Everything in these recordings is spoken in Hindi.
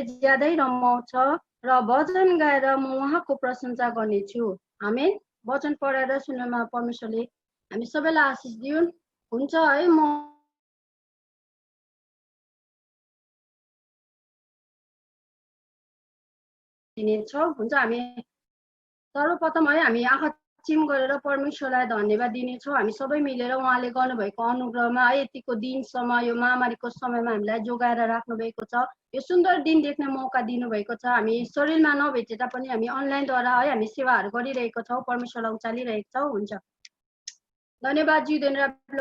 ज्यादै रमाउँछ र भजन गाएर म उहाँको प्रशंसा गर्नेछु। आमेन। वचन पढेर सुन्नमा परमेश्वरले हामी सबैलाई आशिष दिउन्। हुन्छ है, म दिनेछौँ। हुन्छ, हामी सर्वप्रथम है हामी आँखा चिम गरेर परमेश्वरलाई धन्यवाद दिनेछौँ। हामी सबै मिलेर उहाँले गर्नुभएको अनुग्रहमा है यतिको दिनसम्म यो महामारीको समयमा हामीलाई जोगाएर राख्नुभएको छ। यो सुन्दर दिन देख्ने मौका दिनुभएको छ। हामी शरीरमा नभेटे तापनि हामी अनलाइनद्वारा है हामी सेवाहरू गरिरहेको छौँ, परमेश्वरलाई उचालिरहेको छौँ। हुन्छ, धन्यवाद जिउँदैन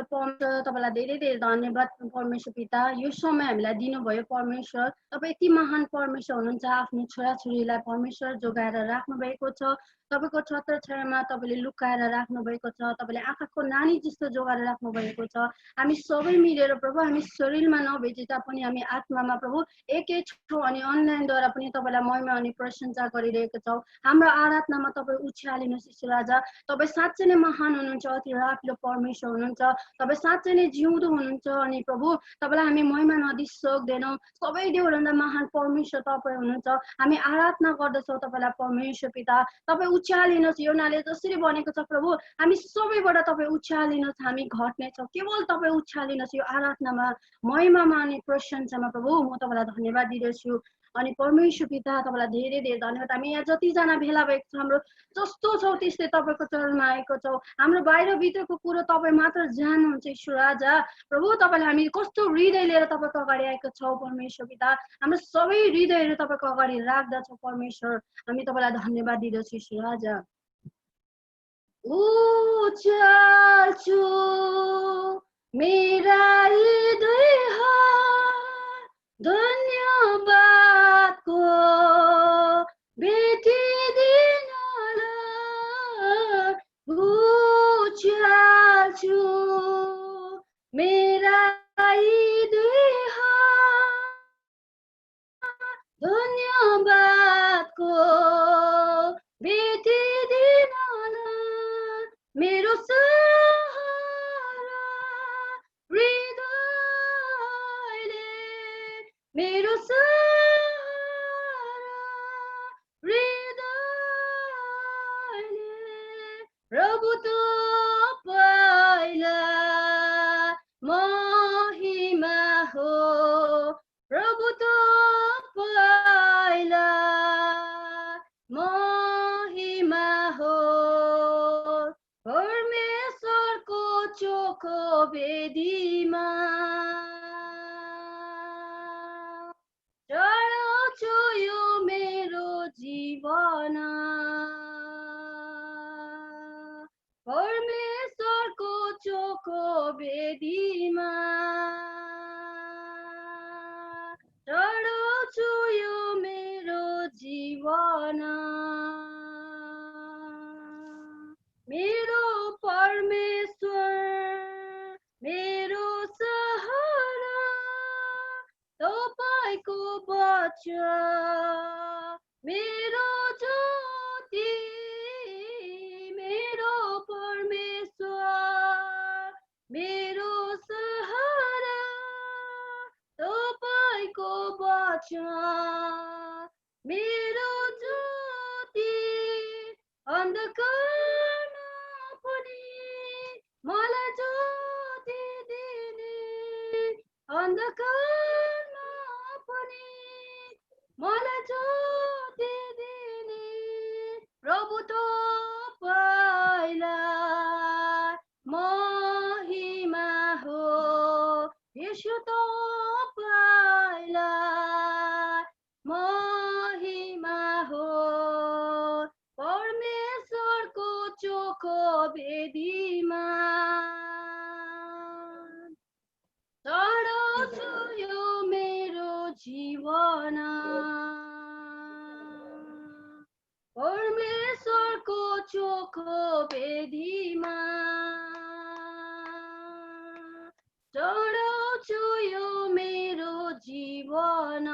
परमेश्वर, तपाईँलाई धेरै धेरै धन्यवाद परमेश्वर पिता, यो समय हामीलाई दिनुभयो परमेश्वर। तपाईँ यति महान परमेश्वर हुनुहुन्छ, आफ्नो छोराछोरीलाई परमेश्वर जोगाएर राख्नुभएको छ। तपाईँको छत्र छायामा तपाईँले लुकाएर राख्नुभएको छ। तपाईँले आँखाको नानी जस्तो जोगाएर राख्नुभएको छ। हामी सबै मिलेर प्रभु, हामी शरीरमा नभेटे तापनि हामी आत्मामा प्रभु एकै छौँ अनि अनलाइनद्वारा पनि तपाईँलाई महिमा अनि प्रशंसा गरिरहेको छौँ। हाम्रो आराधनामा तपाईँ उछालिनुहोस् ईश्वर राजा। तपाईँ साँच्चै नै महान हुनुहुन्छ, अति राखिलो परमेश्वर हुनुहुन्छ। तपाईँ साँच्चै नै जिउँदो हुनुहुन्छ अनि प्रभु तपाईँलाई हामी महिमा नदिइ सक्दैनौँ। सबै देवभन्दा महान परमेश्वर तपाईँ हुनुहुन्छ। हामी आराधना गर्दछौँ तपाईँलाई परमेश्वर पिता। तपाईँ उचालिनुहोस्, योनाले जसरी भनेको छ प्रभु, हामी सबैबाट तपाईँ उचालिनुहोस्, हामी घट्नेछौँ। केवल तपाईँ उचालिनुहोस् यो आराधनामा, महिमामा अनि प्रशंसामा प्रभु। म तपाईँलाई धन्यवाद दिँदछु अनि परमेश्वर पिता तपाईँलाई धेरै धेरै धन्यवाद। हामी यहाँ जतिजना भेला भएको छ, हाम्रो जस्तो छौँ त्यस्तै तपाईँको चरणमा आएको छौँ। हाम्रो बाहिरभित्रको कुरो तपाईँ मात्र जान्नुहुन्छ ईश्वर राजा। प्रभु तपाईँले हामी कस्तो हृदय लिएर तपाईँको अगाडि आएको छौँ परमेश्वर पिता। हाम्रो सबै हृदयहरू तपाईँको अगाडि राख्दछौँ परमेश्वर। हामी तपाईँलाई धन्यवाद दिँदछौँ ईश्वर राजा। उचाल्छु मेरा हृदय धन्यवादको भेटिदिनलाई उचाल्छु मेरा हृदय धन्यवादको भेटिदिनलाई मेरो सहारा हृदयले, मेरो सहारा हृदयले प्रभु तपाईँलाई महिमा हो, प्रभु तपाईँलाई महिमा हो। परमेश्वरको चोखो वेदीमा चढाउँछु यो मेरो जीवन, परमेश्वरको चोखो वेदीमा चढाउँछु यो मेरो जीवन। मेरो परमेश्वर, मेरो सहारा तपाईँको वचन मेरो ज्योति, मेरो परमेश्वर मेरो सहारा तपाईँको वचन मेरो ज्योति। अन्धकारमा पनि मलाई ज्योति दिने, अन्धकारमा पनि मलाई ज्योति दिने प्रभु तपाईँलाई महिमा हो, यीशु तपाईँलाई महिमा हो। परमेश्वरको चोखो वेदीमा चढाउँछु यो मेरो जीवन, परमेश्वरको चोखो वेदीमा चढाउँछु यो मेरो जीवन।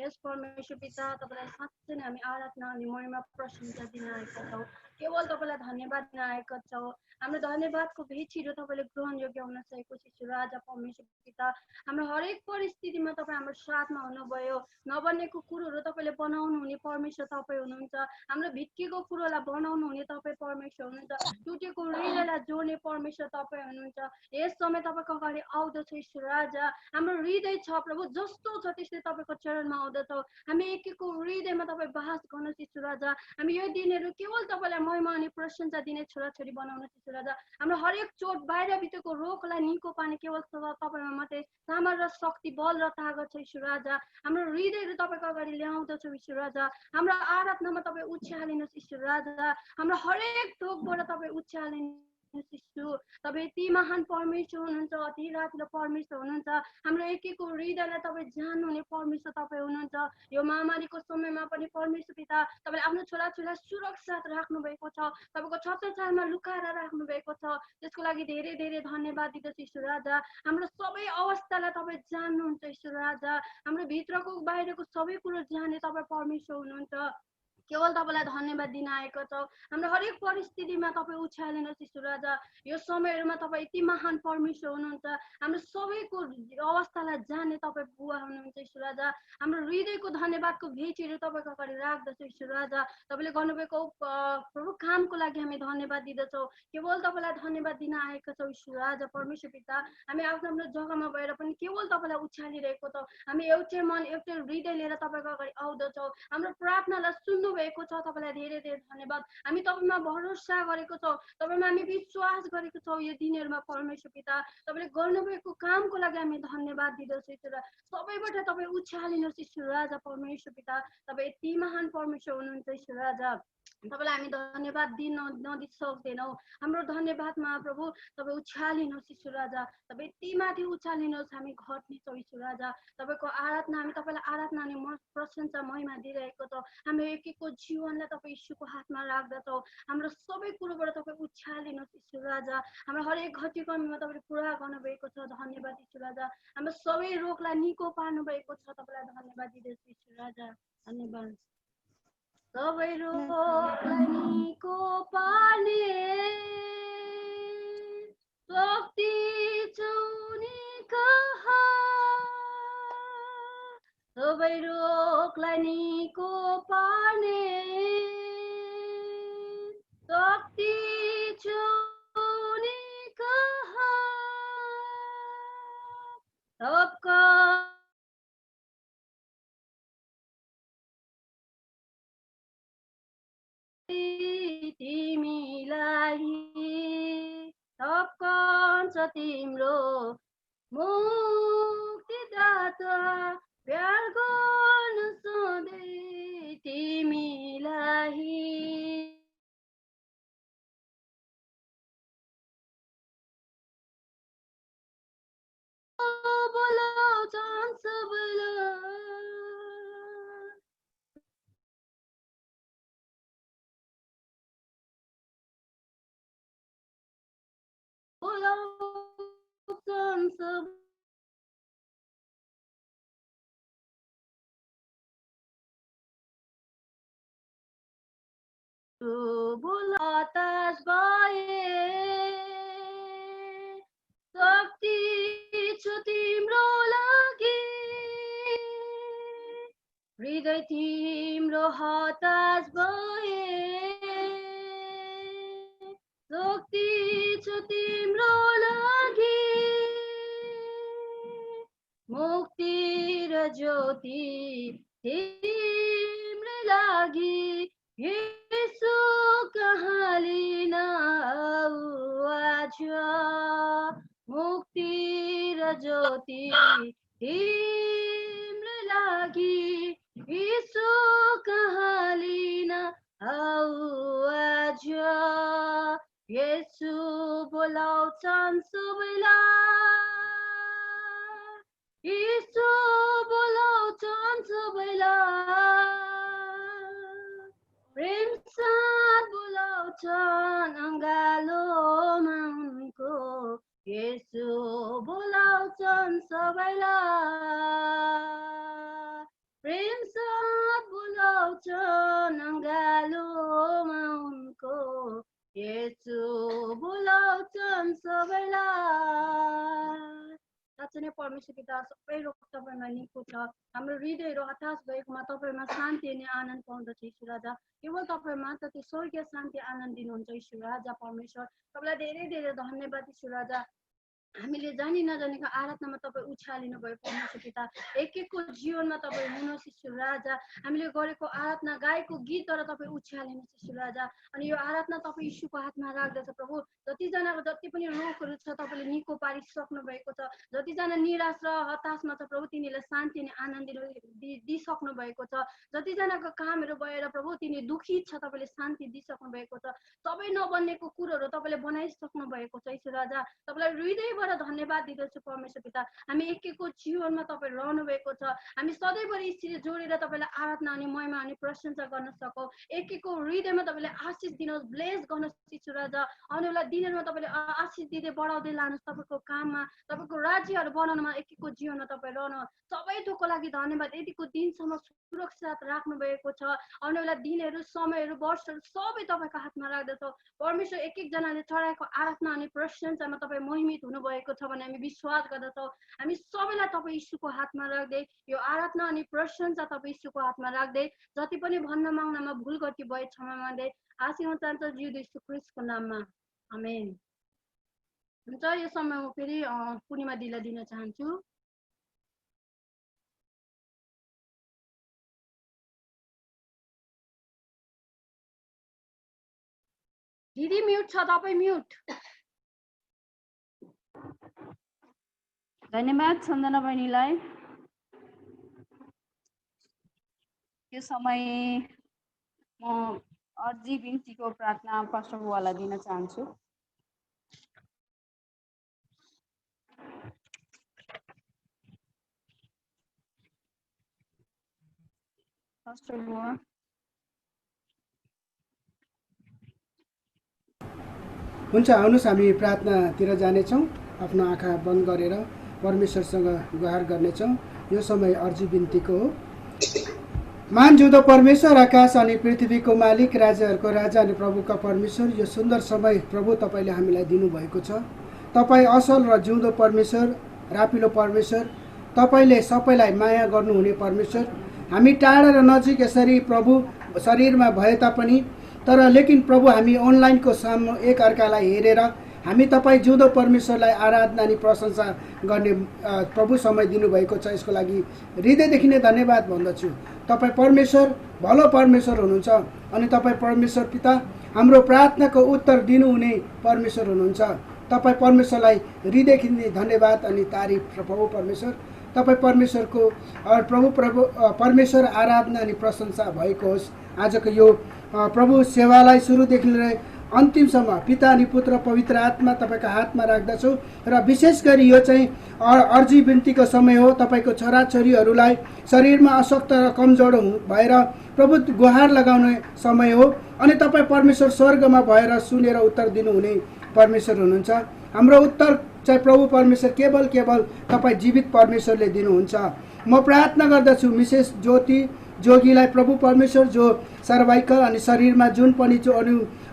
यस परमेश्वर पिता तपाईँलाई साँच्चै नै हामी आराधना अनि महिमा प्रशंसा दिन आएका छौँ केवल तपाईँलाई धन्यवाद दिन आएका छौँ हाम्रो धन्यवादको भेटीहरू तपाईँले ग्रहण योग्य हुन सकेको शिशु राजा परमेश्वर पिता हाम्रो हरेक परिस्थितिमा तपाईँ हाम्रो साथमा हुनुभयो नबनेको कुरोहरू तपाईँले बनाउनु हुने परमेश्वर तपाईँ हुनुहुन्छ हाम्रो भित्किएको कुरोलाई बनाउनु हुने तपाईँ परमेश्वर हुनुहुन्छ टुटेको हृदयलाई जोड्ने परमेश्वर तपाईँ हुनुहुन्छ यस समय तपाईँको अगाडि आउँदछ ईश्वर राजा हाम्रो हृदय छ प्रभु जस्तो छ त्यस्तै तपाईँको चरणमा आउँदछौँ हामी एक एकको हृदयमा तपाईँ बहस गर्नुहोस् ईश्वर राजा हामी यो दिनहरू केवल तपाईँलाई महिमा अनि प्रशंसा दिने छोराछोरी बनाउनुहोस् ईश्वर राजा हाम्रो हरेक चोट बाहिरभित्रको रोगलाई निको पार्ने केवल तपाईँमा मात्रै सामर्थ र शक्ति बल र तागत छ ईश्वर राजा हाम्रो हृदयहरू तपाईँको अगाडि ल्याउँदछौँ ईश्वर राजा हाम्रो आराधनामा तपाईँ उछ्यालिनुहोस् ईश्वर राजा हाम्रो हरेक थोकबाट तपाईँ उछ्यालिनुहोस् तपाईँ यति महान परमेश्वर हुनुहुन्छ अति रातिलो परमेश्वर हुनुहुन्छ हाम्रो एक एकको हृदयलाई तपाईँ जान्नुहुने परमेश्वर तपाईँ हुनुहुन्छ यो महामारीको समयमा पनि परमेश्वर पिता तपाईँले आफ्नो छोराछोरीलाई सुरक्षित राख्नु भएको छ तपाईँको छत्रछायामा लुकाएर राख्नु भएको छ त्यसको लागि धेरै धेरै धन्यवाद दिँदछु ईश्वर राजा हाम्रो सबै अवस्थालाई तपाईँ जान्नुहुन्छ ईश्वर राजा हाम्रो भित्रको बाहिरको सबै कुरो जाने तपाईँ परमेश्वर हुनुहुन्छ केवल तपाईँलाई धन्यवाद दिन आएको छौँ हाम्रो हरेक परिस्थितिमा तपाईँ उछ्यालिनुहोस् ईश्वर राजा यो समयहरूमा तपाईँ यति महान परमेश्वर हुनुहुन्छ हाम्रो सबैको अवस्थालाई जान्ने तपाईँ बुवा हुनुहुन्छ ईश्वर राजा हाम्रो हृदयको धन्यवादको भेटीहरू तपाईँको अगाडि राख्दछौँ ईश्वर राजा तपाईँले गर्नुभएको प्रभु कामको लागि हामी धन्यवाद दिँदछौँ केवल तपाईँलाई धन्यवाद दिन आएका छौँ ईश्वर राजा परमेश्वर पिता हामी आफ्नो आफ्नो जग्गामा भएर पनि केवल तपाईँलाई उछ्यालिरहेको छौँ हामी एउटै मन एउटै हृदय लिएर तपाईँको अगाडि आउँदछौँ हाम्रो प्रार्थनालाई सुन्नु भएको छ तपाईँलाई धेरै धेरै धन्यवाद हामी तपाईँमा भरोसा गरेको छौँ तपाईँमा हामी विश्वास गरेको छौँ यो दिनहरूमा परमेश्वर पिता तपाईँले गर्नुभएको कामको लागि हामी धन्यवाद दिँदछौँ ईश्वर सबैबाट तपाईँ उछ्यालिनुहोस् ईश्वर राजा परमेश्वर पिता तपाईँ यति महान परमेश्वर हुनुहुन्छ ईश्वर राजा तपाईँलाई हामी धन्यवाद दिन नदिन सक्दैनौँ हाम्रो धन्यवादमा प्रभु तपाईँ उछ्यालिनुहोस् ईश्वर राजा तपाईँ यति माथि उछ्यालिनुहोस् हामी घट्नेछौँ ईश्वर राजा तपाईँको आराधना हामी तपाईँलाई आराधना अनि प्रशंसा महिमा दिइरहेको छौँ हाम्रो एक एकको जीवनलाई तपाईँ यीशुको हातमा राख्दछौँ हाम्रो सबै कुरोबाट तपाईँ उछ्यालिनुहोस् ईश्वर राजा हाम्रो हरेक घटी कमीमा तपाईँले पुरा गर्नुभएको छ धन्यवाद ईश्वर राजा हाम्रो सबै रोगलाई निको पार्नु भएको छ तपाईँलाई धन्यवाद दिँदैछु ईश्वर राजा धन्यवाद सबै रोगलाई निको पार्ने शक्ति छौनी कहाँ सबै रोगलाई निको पार्ने शक्ति छौनी कहाँ सबका तिमीलाई सबकन्छ तिम्रो मुक्तिदाता प्यार गर्नु सधैँ तिमीलाई बोलाउँछन् सबैलाई बोलाउँछन् सब बोलातास भए शक्ति छु तिम्रो लागि हृदय तिम्रो हतास भए शक्ति छु तिम्रो लागि मुक्ति र ज्योति तिम्रो लागि येशू कहाँ लिन आऊ आज मुक्ति र ज्योति तिम्रो लागि येशू कहाँ लिन आऊ आज येशू बोलाउँछन् सबैलाई येशू बोलाउँछन् सबैलाई प्रेम साथ बोलाउँछन् अङ्गालोमा उनको येशू बोलाउँछन् सबैलाई प्रेम साँच्चै नै परमेश्वर पिता सबै रोग तपाईँमा निको छ। हाम्रो हृदयहरू हताश भएकोमा तपाईँमा शान्ति अनि आनन्द पाउँदछ ईश्वर राजा। केवल तपाईँ मात्र त्यो स्वर्गीय शान्ति आनन्द दिनुहुन्छ ईश्वर राजा परमेश्वर। तपाईँलाई धेरै धेरै धन्यवाद ईश्वर राजा। हामीले जानी नजानेको आराधनामा तपाईँ उछालिनु भयो परमेश्वर पिता। एक एकको जीवनमा तपाईँ हुनुहोस् ईश्वर राजा। हामीले गरेको आराधना गाएको गीतद्वारा तपाईँ उछालिनुहोस् ईश्वर राजा। अनि यो आराधना तपाईँ यीशुको हातमा राख्दछ प्रभु। जतिजनाको जति पनि रोगहरू छ तपाईँले निको पारिसक्नु भएको छ। जतिजना निराश र हताशमा छ प्रभु तिनीहरूलाई शान्ति अनि आनन्द दिइसक्नु भएको छ। जतिजनाको कामहरू भएर प्रभु तिनी दुखी छ तपाईँले शान्ति दिइसक्नु भएको छ। सबै नबनेको कुरोहरू तपाईँले बनाइसक्नु भएको छ ईश्वर राजा। तपाईँलाई हृदयबाट धन्यवाद दिँदछु परमेश्वर पिता। हामी एक एकको जीवनमा तपाईँ रहनु भएको छ। हामी सधैँभरि यसरी जोडेर तपाईँलाई आराधना अनि महिमा अनि प्रशंसा गर्न सकौँ। एक एकको हृदयमा तपाईँले आशिष दिनुहोस्, ब्लेस गर्नुहोस् ईश्वर राजा। आउने वाला दिनहरूमा तपाईँले आशिष दिँदै बढाउँदै लानुहोस् तपाईँको काममा, तपाईँको राज्यहरू बनाउनमा एक एकको जीवनमा तपाईँ रहनु। सबै थोकको लागि धन्यवाद। यतिको दिनसम्म सुरक्षित राख्नु भएको छ। आउने वाला दिनहरू, समयहरू, वर्षहरू सबै तपाईँको हातमा राख्दछौँ परमेश्वर। एक एकजनाले चढाएको आराधना अनि प्रशंसामा तपाईँ महिमित हुनुभएको छ भने हामी विश्वास गर्दछौँ। हामी सबैलाई तपाईँ यीशुको हातमा राख्दै यो आराधना अनि प्रशंसा तपाईँ यीशुको हातमा राख्दै जति पनि भन्न माग्नमा भुल गल्ती भए क्षमा माग्दै आशीर्वाद चाहन्छ जिउ यीशु ख्रीष्टको नाममा, आमेन। हुन्छ, यो समय म फेरि पूर्णिमा दिदीलाई दिन चाहन्छु। दिदी म्युट छ, तपाईँ म्युट। धन्यवाद सन्दना बहिनीलाई। यो समय म अर्जी बिन्तीको प्रार्थना पास्टर बुवालाई दिन चाहन्छु। पास्टर बुवा। हुन्छ, आउनुहोस् हामी प्रार्थनातिर जानेछौँ। आफ्नो आँखा बन्द गरेर परमेश्वरसँग गुहार गर्नेछौँ। यो समय अर्जी बिन्तीको हो। मान जुदो परमेश्वर, आकाश अनि पृथ्वीको मालिक, राजाहरूको राजा अनि प्रभुका परमेश्वर, यो सुन्दर समय प्रभु तपाईँले हामीलाई दिनुभएको छ। तपाईँ असल र जिउँदो परमेश्वर, रापिलो परमेश्वर, तपाईँले सबैलाई माया गर्नुहुने परमेश्वर। हामी टाढा र नजिक यसरी प्रभु शरीरमा भए तापनि लेकिन प्रभु हामी अनलाइनको सामु एक अर्कालाई हेरेर हामी तपाईँ जिउँदो परमेश्वरलाई आराधना अनि प्रशंसा गर्ने प्रभु समय दिनुभएको छ। यसको लागि हृदयदेखि नै धन्यवाद भन्दछु। तपाईँ परमेश्वर भलो परमेश्वर हुनुहुन्छ अनि तपाईँ परमेश्वर पिता हाम्रो प्रार्थनाको उत्तर दिनुहुने परमेश्वर हुनुहुन्छ। तपाईँ परमेश्वरलाई हृदयदेखि नै धन्यवाद अनि तारिफ प्रभु परमेश्वर। तपाईँ परमेश्वरको प्रभु परमेश्वर आराधना अनि प्रशंसा भएको होस्। आजको यो प्रभु सेवालाई सुरुदेखि लिएर अन्तिमसम्म पिता अनि पुत्र पवित्र आत्मा तपाईँको हातमा राख्दछु र विशेष गरी यो चाहिँ अर्जी बिन्तीको समय हो। तपाईँको छोराछोरीहरूलाई शरीरमा अशक्त र कमजोर भएर प्रभु गुहार लगाउने समय हो अनि तपाईँ परमेश्वर स्वर्गमा भएर सुनेर उत्तर दिनुहुने परमेश्वर हुनुहुन्छ। हाम्रो उत्तर चाहिँ प्रभु परमेश्वर केवल तपाईँ जीवित परमेश्वरले दिनुहुन्छ। म प्रार्थना गर्दछु मिसेस ज्योति जोगीलाई प्रभु परमेश्वर जो सर्वाइकल अनि शरीरमा जुन पनि जो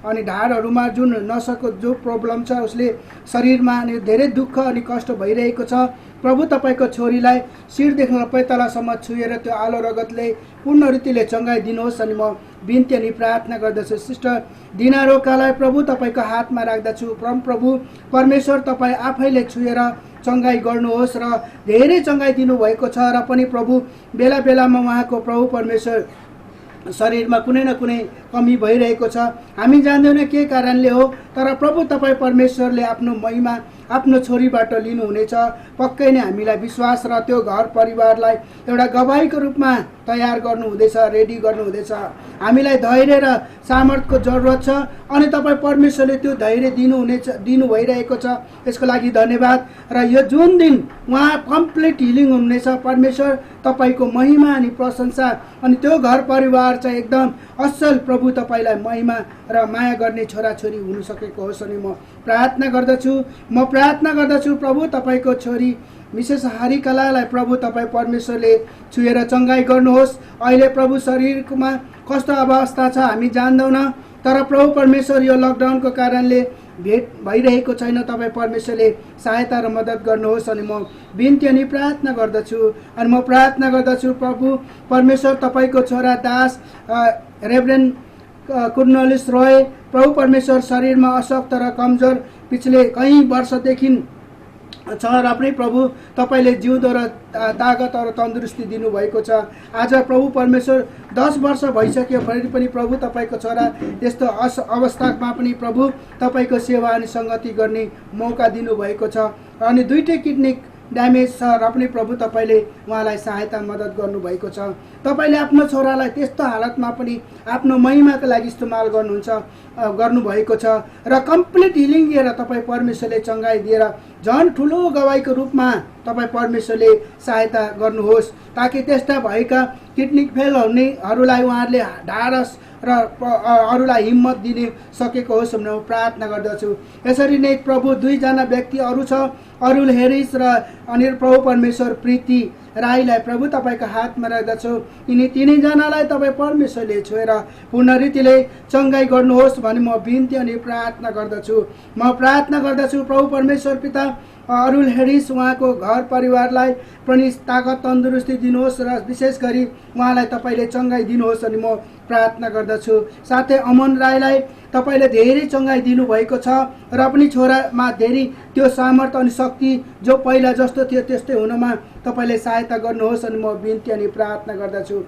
अनि ढाडहरूमा जुन नसको जो प्रब्लम छ, उसले शरीरमा अनि धेरै दुःख अनि कष्ट भइरहेको छ। प्रभु तपाईँको छोरीलाई शिरदेखि पैतालासम्म छुएर त्यो आलो रगतले पूर्ण रीतिले चङ्गाइदिनुहोस् अनि म बिन्ती अनि प्रार्थना गर्दछु। सिस्टर दिना रोकालाई प्रभु तपाईँको हातमा राख्दछु। प्रभु परमेश्वर तपाईँ आफैले छुएर चङ्गाई गर्नुहोस् र धेरै चङ्गाई दिनुभएको छ र पनि प्रभु बेला बेलामा उहाँको प्रभु परमेश्वर शरीरमा कुनै न कुनै कमी भइरहेको छ। हामी जान्दैनौँ के कारणले हो, तर प्रभु तपाईँ परमेश्वरले आफ्नो महिमा आफ्नो छोरीबाट लिनुहुनेछ। पक्कै नै हामीलाई विश्वास र त्यो घर परिवारलाई एउटा गवाहीको रूपमा तयार गर्नुहुँदैछ, रेडी गर्नुहुँदैछ। हामीलाई धैर्य र सामर्थ्यको जरुरत छ अनि तपाईँ परमेश्वरले त्यो धैर्य दिनु भइरहेको छ। यसको लागि धन्यवाद। र यो जुन दिन उहाँ कम्प्लिट हिलिङ हुनेछ, परमेश्वर तपाईँको महिमा अनि प्रशंसा अनि त्यो घर परिवार चाहिँ एकदम असल प्रभु तपाईँलाई महिमा र माया गर्ने छोराछोरी हुन सकेको होस् अनि म प्रार्थना गर्दछु प्रभु तपाईँको छोरी मिसेस हारिकलालाई प्रभु तपाईँ परमेश्वरले छुएर चङ्गाई गर्नुहोस्। अहिले प्रभु शरीरमा कस्तो अवस्था छ हामी जान्दैनौँ, तर प्रभु परमेश्वर यो लकडाउनको कारणले भेट भइरहेको छैन, तपाईँ परमेश्वरले सहायता र मद्दत गर्नुहोस् अनि म बिन्ती अनि प्रार्थना गर्दछु। अनि म प्रार्थना गर्दछु प्रभु परमेश्वर, तपाईँको छोरा दास रेभरेन्ड कर्नेलियस रोय प्रभु परमेश्वर शरीरमा अशक्त र कमजोर पिछले कयौँ वर्षदेखि छ र पनि प्रभु तपाईँले जिउँदो र तागत र तन्दुरुस्ती दिनुभएको छ। आज प्रभु परमेश्वर 10 वर्ष भइसक्यो भने पनि प्रभु तपाईँको छोरा यस्तो अवस्थामा पनि प्रभु तपाईँको सेवा अनि सङ्गति गर्ने मौका दिनुभएको छ। अनि दुईटै किडनी ड्यामेज छ र पनि प्रभु तपाईँले उहाँलाई सहायता मद्दत गर्नुभएको छ। तपाईँले आफ्नो छोरालाई त्यस्तो हालतमा पनि आफ्नो महिमाको लागि इस्तेमाल गर्नुभएको छ र कम्प्लिट हिलिङ दिएर तपाईँ परमेश्वरले चङ्गाई दिएर झन् ठुलो गवाईको रूपमा तपाईँ परमेश्वरले सहायता गर्नुहोस्, ताकि त्यस्ता भएका किडनी फेल हुनेहरूलाई उहाँहरूले ढाडस र अरूलाई हिम्मत दिने सकेको होस् भनेर प्रार्थना गर्दछु। यसरी नै प्रभु दुईजना व्यक्ति अरू छ, अरुल हेरिस र अनि प्रभु परमेश्वर प्रीति राईलाई प्रभु तपाईँको हातमा राख्दछु। यिनी तिनैजनालाई तपाईँ परमेश्वरले छोएर पूर्ण रीतिले चङ्गाई गर्नुहोस् भनी म बिन्ती अनि प्रार्थना गर्दछु। म प्रार्थना गर्दछु प्रभु परमेश्वर पिता अरुल हेरिस उहाँको घर परिवारलाई पनि ताकत तन्दुरुस्ती दिनुहोस् र विशेष गरी उहाँलाई तपाईँले चङ्गाई दिनुहोस् अनि म प्रार्थना गर्दछु। साथै अमन राईलाई तपाईँले धेरै चङ्गाई दिनुभएको छ र पनि छोरामा धेरै त्यो सामर्थ्य अनि शक्ति जो पहिला जस्तो थियो त्यस्तै हुनमा तपाईँले सहायता गर्नुहोस् अनि म बिन्ती अनि प्रार्थना गर्दछु।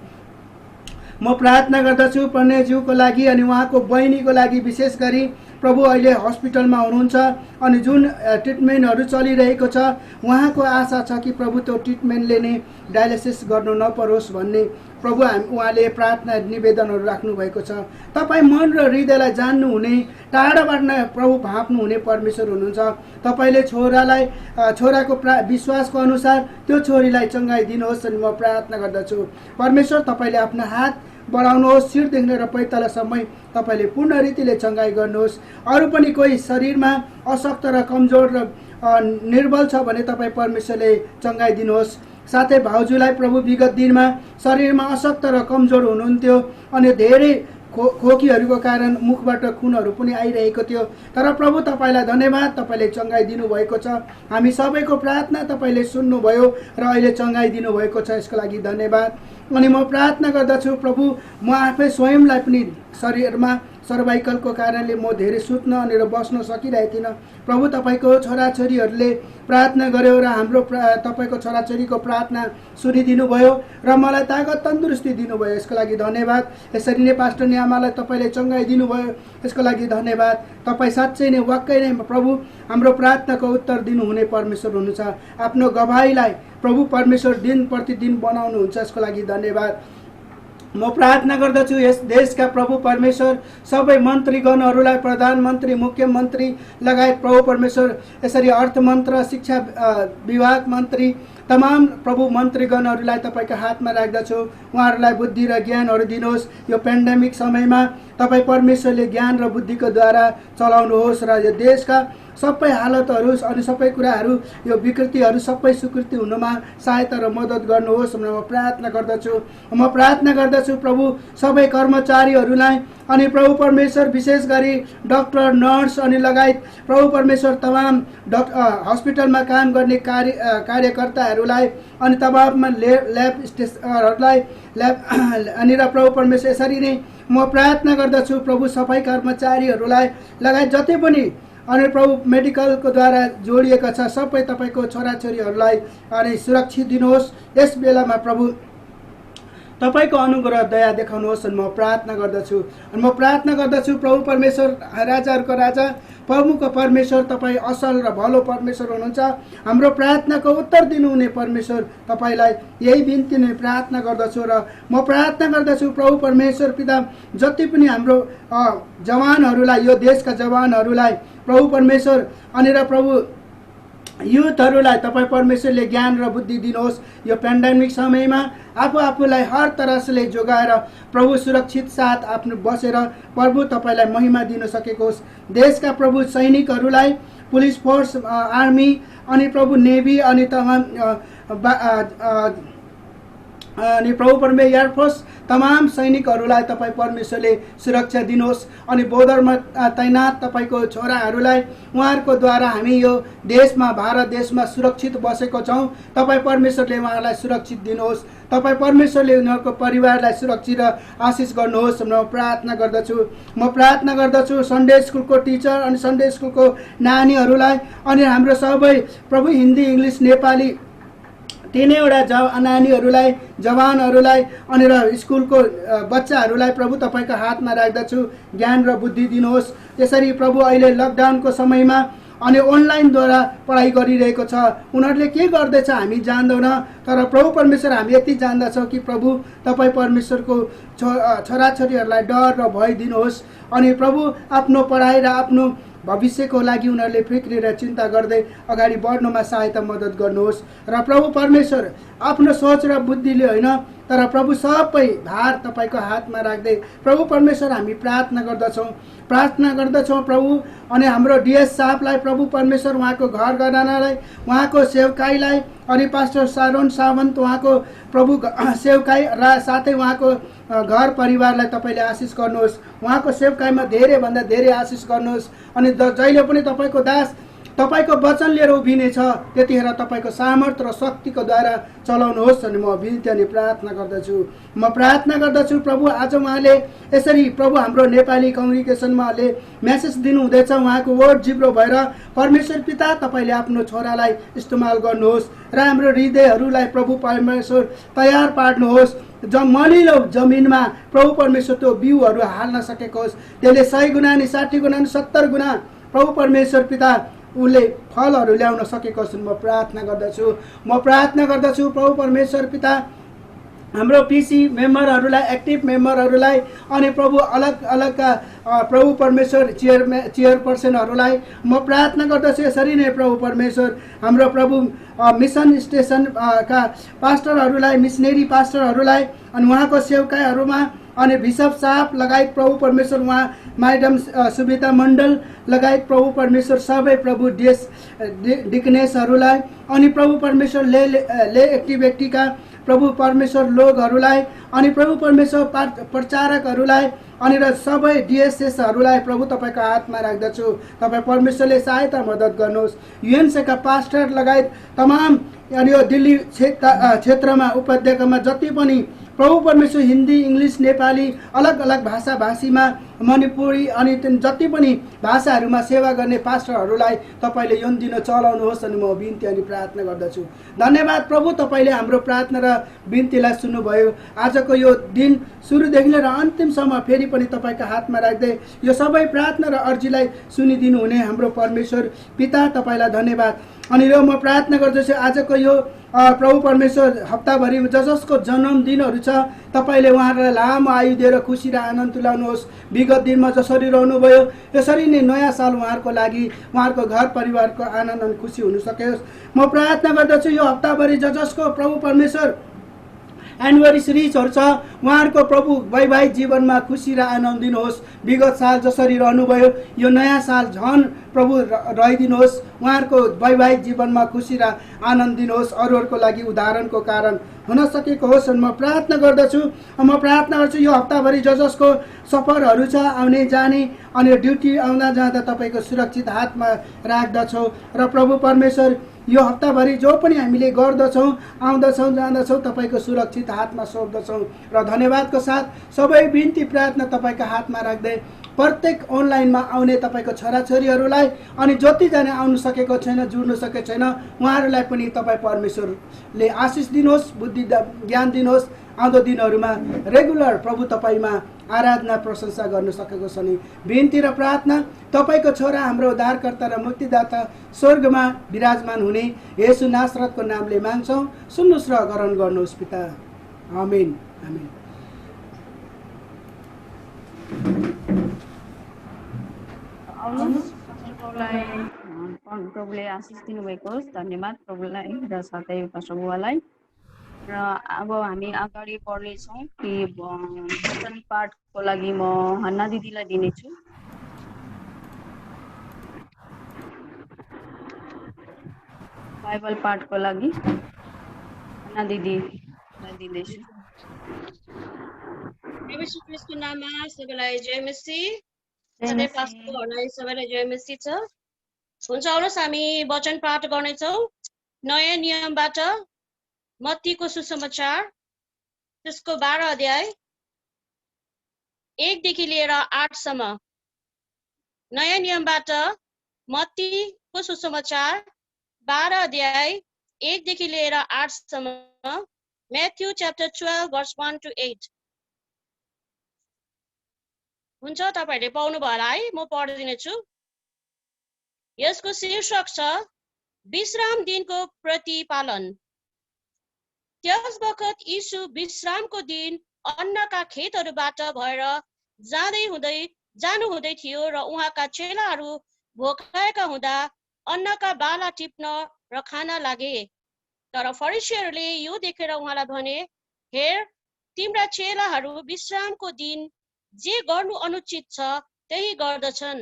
म प्रार्थना गर्दछु प्रणयज्यूको लागि अनि उहाँको बहिनीको लागि विशेष गरी प्रभु अहिले हस्पिटलमा हुनुहुन्छ अनि जुन ट्रिटमेन्टहरू चलिरहेको छ उहाँको आशा छ कि प्रभु त्यो ट्रिटमेन्टले नै डायलिसिस गर्नु नपरोस् भन्ने प्रभु उहाँले प्रार्थना निवेदनहरू राख्नुभएको छ। तपाईँ मन र हृदयलाई जान्नुहुने टाढाबाट नै प्रभु भाँप्नुहुने परमेश्वर हुनुहुन्छ। तपाईँले छोराको विश्वासको अनुसार त्यो छोरीलाई चङ्गाई दिनुहोस् अनि म प्रार्थना गर्दछु। परमेश्वर तपाईँले आफ्नो हात बढाउनुहोस्, शिरदेखि लिएर पैतालासम्म तपाईँले पूर्ण रीतिले चङ्गाई गर्नुहोस्। अरू पनि कोही शरीरमा अशक्त र कमजोर र निर्बल छ भने तपाईँ परमेश्वरले चङ्गाई दिनुहोस्। साथै भाउजूलाई प्रभु विगत दिनमा शरीरमा अशक्त र कमजोर हुनुहुन्थ्यो अनि धेरै खोकीहरूको कारण मुखबाट खुनहरू पनि आइरहेको थियो, तर प्रभु तपाईँलाई धन्यवाद, तपाईँले चङ्गाई दिनुभएको छ। हामी सबैको प्रार्थना तपाईँले सुन्नुभयो र अहिले चङ्गाई दिनुभएको छ, यसको लागि धन्यवाद। अनि म प्रार्थना गर्दछु प्रभु म आफै स्वयंलाई पनि शरीरमा सर्भाइकलको कारणले म धेरै सुत्न अनि बस्न सकिरहेको थिइनँ। प्रभु तपाईँको छोराछोरीहरूले प्रार्थना गर्यो र हाम्रो तपाईँको छोराछोरीको प्रार्थना सुनिदिनु भयो र मलाई तागत तन्दुरुस्ती दिनुभयो, यसको लागि धन्यवाद। यसरी नै पास्टर आमालाई तपाईँले चङ्गाई दिनुभयो, यसको लागि धन्यवाद। तपाईँ साँच्चै नै वाक्कै नै प्रभु हाम्रो प्रार्थनाको उत्तर दिनुहुने परमेश्वर हुनुहुन्छ। आफ्नो गवाईलाई प्रभु परमेश्वर दिन प्रतिदिन बनाउनुहुन्छ, यसको लागि धन्यवाद। म प्रार्थना गर्दछु यस देशका प्रभु परमेश्वर सबै मन्त्रीगणहरूलाई, प्रधानमन्त्री, मुख्यमन्त्री लगायत प्रभु परमेश्वर यसरी अर्थमन्त्र, शिक्षा विभाग मन्त्री, तमाम प्रभु मन्त्रीगणहरूलाई तपाईँको हातमा राख्दछु। उहाँहरूलाई बुद्धि र ज्ञानहरू दिनुहोस्। यो पेन्डेमिक समयमा तपाईँ परमेश्वरले ज्ञान र बुद्धिको द्वारा चलाउनुहोस् र यो देशका सबै हालतहरू अनि सबै कुराहरू यो विकृतिहरू सबै स्वीकृति हुनमा सहायता र मद्दत गर्नुहोस् भनेर म प्रार्थना गर्दछु। म प्रार्थना गर्दछु प्रभु सबै कर्मचारीहरूलाई अनि प्रभु परमेश्वर विशेष गरी डाक्टर, नर्स अनि लगायत प्रभु परमेश्वर तमाम हस्पिटलमा काम गर्ने कार्यकर्ताहरूलाई अनि तमाम ल्याब स्टेसनहरूलाई अनि र प्रभु परमेश्वर यसरी नै म प्रार्थना गर्दछु प्रभु सफाई कर्मचारीहरूलाई लगायत जति पनि अनि प्रभु मेडिकलको द्वारा जोडिएका छ सबै तपाईँको छोराछोरीहरूलाई अनि सुरक्षित दिनुहोस्। यस बेलामा प्रभु तपाईँको अनुग्रह दया देखाउनुहोस् अनि म प्रार्थना गर्दछु। अनि म प्रार्थना गर्दछु प्रभु परमेश्वर राजाहरूको राजा, प्रभुको परमेश्वर, तपाईँ असल र भलो परमेश्वर हुनुहुन्छ। हाम्रो प्रार्थनाको उत्तर दिनुहुने परमेश्वर तपाईँलाई यही बिन्ती नै प्रार्थना गर्दछु र म प्रार्थना गर्दछु प्रभु परमेश्वर पिता जति पनि हाम्रो जवानहरूलाई, यो देशका जवानहरूलाई प्रभु परमेश्वर अनि र प्रभु युथहरूलाई तपाईँ परमेश्वरले ज्ञान र बुद्धि दिनुहोस्। यो पेन्डेमिक समयमा आफूलाई हर तरहले जोगाएर प्रभु सुरक्षित साथ आफ्नो बसेर प्रभु तपाईँलाई महिमा दिन सकेको होस्। देशका प्रभु सैनिकहरूलाई, पुलिस फोर्स, आर्मी अनि प्रभु नेभी अनि तमाम अनि प्रभु परमेश्वर एयरफोर्स तमाम सैनिकहरूलाई तपाईँ परमेश्वरले सुरक्षा दिनुहोस्। अनि बोर्डरमा तैनात तपाईँको छोराहरूलाई उहाँहरूको द्वारा हामी यो देशमा भारत देशमा सुरक्षित बसेको छौँ। तपाईँ परमेश्वरले उहाँहरूलाई सुरक्षित दिनुहोस्। तपाईँ परमेश्वरले उनीहरूको परिवारलाई सुरक्षित र आशिष गर्नुहोस्। म प्रार्थना गर्दछु सन्डे स्कुलको टिचर अनि सन्डे स्कुलको नानीहरूलाई अनि हाम्रो सबै प्रभु हिन्दी इङ्ग्लिस नेपाली तीनैवटा नानीहरूलाई जवानहरूलाई अनि र स्कुलको बच्चाहरूलाई प्रभु तपाईँको हातमा राख्दछु। ज्ञान र बुद्धि दिनुहोस्। यसरी प्रभु अहिले लकडाउनको समयमा अनि अनलाइनद्वारा पढाइ गरिरहेको छ, उनीहरूले के गर्दैछ हामी जान्दैनौँ, तर प्रभु परमेश्वर हामी यति जान्दछौँ कि प्रभु तपाईँ परमेश्वरको छोराछोरीहरूलाई डर र भय दिनुहोस्। अनि प्रभु आफ्नो पढाइ र आफ्नो भविष्यको लागि उनीहरूले फिक्री र चिन्ता गर्दै अगाडि बढ्नुमा सहायता मद्दत गर्नुहोस्। र प्रभु परमेश्वर आफ्नो सोच र बुद्धिले होइन तर प्रभु सबै भार तपाईँको हातमा राख्दै प्रभु परमेश्वर हामी प्रार्थना गर्दछौँ प्रभु। अनि हाम्रो डिएस साहबलाई प्रभु परमेश्वर उहाँको घर घरानालाई उहाँको सेवकाईलाई अनि पास्टर सारोन सावन्त उहाँको प्रभु सेवकाई र साथै उहाँको घर परिवारलाई तपाईँले आशिष गर्नुहोस्। उहाँको सेवकाईमा धेरैभन्दा धेरै आशिष गर्नुहोस्। अनि जहिले पनि तपाईँको दास तपाईँको वचन लिएर उभिनेछ त्यतिखेर तपाईँको सामर्थ्य र शक्तिको द्वारा चलाउनुहोस्। अनि म बिन्ती अनि प्रार्थना गर्दछु प्रभु। आज उहाँले यसरी प्रभु हाम्रो नेपाली कम्युनिकेसनमा उहाँले मेसेज दिनुहुँदैछ, उहाँको वर्ड जिब्रो भएर परमेश्वर पिता तपाईँले आफ्नो छोरालाई इस्तेमाल गर्नुहोस् र हाम्रो हृदयहरूलाई प्रभु परमेश्वर तयार पार्नुहोस्। मलिलो जमिनमा प्रभु परमेश्वर त्यो बिउहरू हाल्न सकेको होस्, त्यसले 100 गुणा नि 60 गुणा नि 70 गुणा प्रभु परमेश्वर पिता उसले फलहरू ल्याउन सकेको छन्। म प्रार्थना गर्दछु प्रभु परमेश्वर पिता हाम्रो पिसी मेम्बरहरूलाई एक्टिभ मेम्बरहरूलाई अनि प्रभु अलग अलगका प्रभु परमेश्वर चेयरपर्सनहरूलाई म प्रार्थना गर्दछु। यसरी नै प्रभु परमेश्वर हाम्रो प्रभु मिसन स्टेसन का पास्टरहरूलाई मिसनेरी पास्टरहरूलाई अनि उहाँको सेवकाईहरूमा अनि बिशप साहब लगायत प्रभु परमेश्वर उहाँ म्याडम सुविता मण्डल लगायत प्रभु परमेश्वर सबै प्रभु डिकनेसहरूलाई अनि प्रभु परमेश्वर ले एक्टिभिटीका प्रभु परमेश्वर लोगहरूलाई अनि प्रभु परमेश्वर प्रचारकहरूलाई अनि र सबै डिएसएसहरूलाई प्रभु तपाईँको हातमा राख्दछु। तपाईँ परमेश्वरले सहायता मद्दत गर्नुहोस्। युएनसीका पास्टर लगायत तमाम अनि यो दिल्ली क्षेत्रमा उपत्यकामा जति पनि प्रभु परमेश्वर हिन्दी इङ्ग्लिस नेपाली अलग अलग भाषा भाषीमा मणिपुरी अनि जति पनि भाषाहरूमा सेवा गर्ने पास्टरहरूलाई तपाईँले यो दिन चलाउनुहोस्। अनि म बिन्ती अनि प्रार्थना गर्दछु। धन्यवाद प्रभु, तपाईँले हाम्रो प्रार्थना र बिन्तीलाई सुन्नुभयो। आजको यो दिन सुरुदेखि लिएर अन्तिमसम्म फेरि पनि तपाईँको हातमा राख्दै यो सबै प्रार्थना र अर्जीलाई सुनिदिनु हुने हाम्रो परमेश्वर पिता तपाईँलाई धन्यवाद। अनि यो म प्रार्थना गर्दछु आजको यो प्रभु परमेश्वर हप्ताभरि जसको जन्मदिनहरू छ तपाईँले उहाँहरूलाई लामो आयु दिएर खुसी र आनन्द तुल्याउनुहोस्। विगत दिनमा जसरी रहनुभयो यसरी नै नयाँ साल उहाँहरूको लागि उहाँहरूको घर परिवारको आनन्द अनि खुसी हुन सकोस्। म प्रार्थना गर्दछु यो हप्ताभरि जसको प्रभु परमेश्वर एनिभर्सरीहरू छ उहाँहरूको प्रभु वैवाहिक जीवनमा खुसी र आनन्द दिनुहोस्। विगत साल जसरी रहनुभयो यो नयाँ साल झन् प्रभु रहिदिनुहोस्। उहाँहरूको वैवाहिक जीवनमा खुसी र आनन्द दिनुहोस्, अरूहरूको लागि उदाहरणको कारण हुन सकेको होस्। म प्रार्थना गर्दछु यो हप्ताभरि जसको सफरहरू छ आउने जाने अनि ड्युटी आउँदा जाँदा तपाईँको सुरक्षित हातमा राख्दछौ र प्रभु परमेश्वर यो हप्ताभरि जो पनि हामीले गर्दछौँ आउँदछौँ जाँदछौँ तपाईँको सुरक्षित हातमा सौंप्दछौँ र धन्यवादको साथ सबै बिन्ती प्रार्थना तपाईँको हातमा राख्दै प्रत्येक अनलाइनमा आउने तपाईँको छोराछोरीहरूलाई अनि जतिजना आउनु सकेको छैन जुड्नु सकेको छैन उहाँहरूलाई पनि तपाईँ परमेश्वरले आशिष दिनुहोस्, बुद्धि ज्ञान दिनुहोस्। आउँदो दिनहरूमा रेगुलर प्रभु तपाईँमा आराधना प्रशंसा गर्न सकेको छ नि बिन्ती र प्रार्थना तपाईँको छोरा हाम्रो उद्धारकर्ता र मुक्तिदाता स्वर्गमा विराजमान हुने येशू नासरतको नामले माग्छौँ। सुन्नुहोस् र ग्रहण गर्नुहोस् पिता। आमेन आमेन। प्रभुले आशिष दिनुभएको होस्। धन्यवाद प्रभुलाई र साथै प्रभुलाई। र अब हामी अगाडि बढ्नेछौँ कि वचन पाठको लागि म हन्ना दिदीलाई दिनेछु। बाइबल पाठको लागि हन्ना दिदीलाई दिँदैछु। यीशु ख्रीष्टको नाममा सबैलाई जय मसी। जय सधैँ मसी। पास्टरहरूलाई सबैलाई जय मसी छ। हुन्छ, आउनुहोस् हामी वचन पाठ गर्नेछौँ नयाँ नियमबाट मत्तीको सुसमाचार त्यसको 12 अध्याय 1 देखि लिएर 8 सम्म। नयाँ नियमबाट मत्तीको सुसमाचार 12 अध्याय 1 देखि लिएर 8 सम्म। Matthew chapter 12 verse 1 to 8। हुन्छ, तपाईहरुले पाउनु भयो होला है, म पढिदिनेछु। यसको शीर्षक छ विश्राम दिनको प्रतिपालन। त्यस बखत यीशु विश्रामको दिन अन्नका खेतहरूबाट भएर जानु हुँदै थियो र उहाँका चेलाहरू भोकाएका हुँदा अन्नका बाला टिप्न र खान लागे। तर फरिसीहरूले यो देखेर उहाँलाई भने, हेर, तिम्रा चेलाहरू विश्रामको दिन जे गर्नु अनुचित छ त्यही गर्दछन्।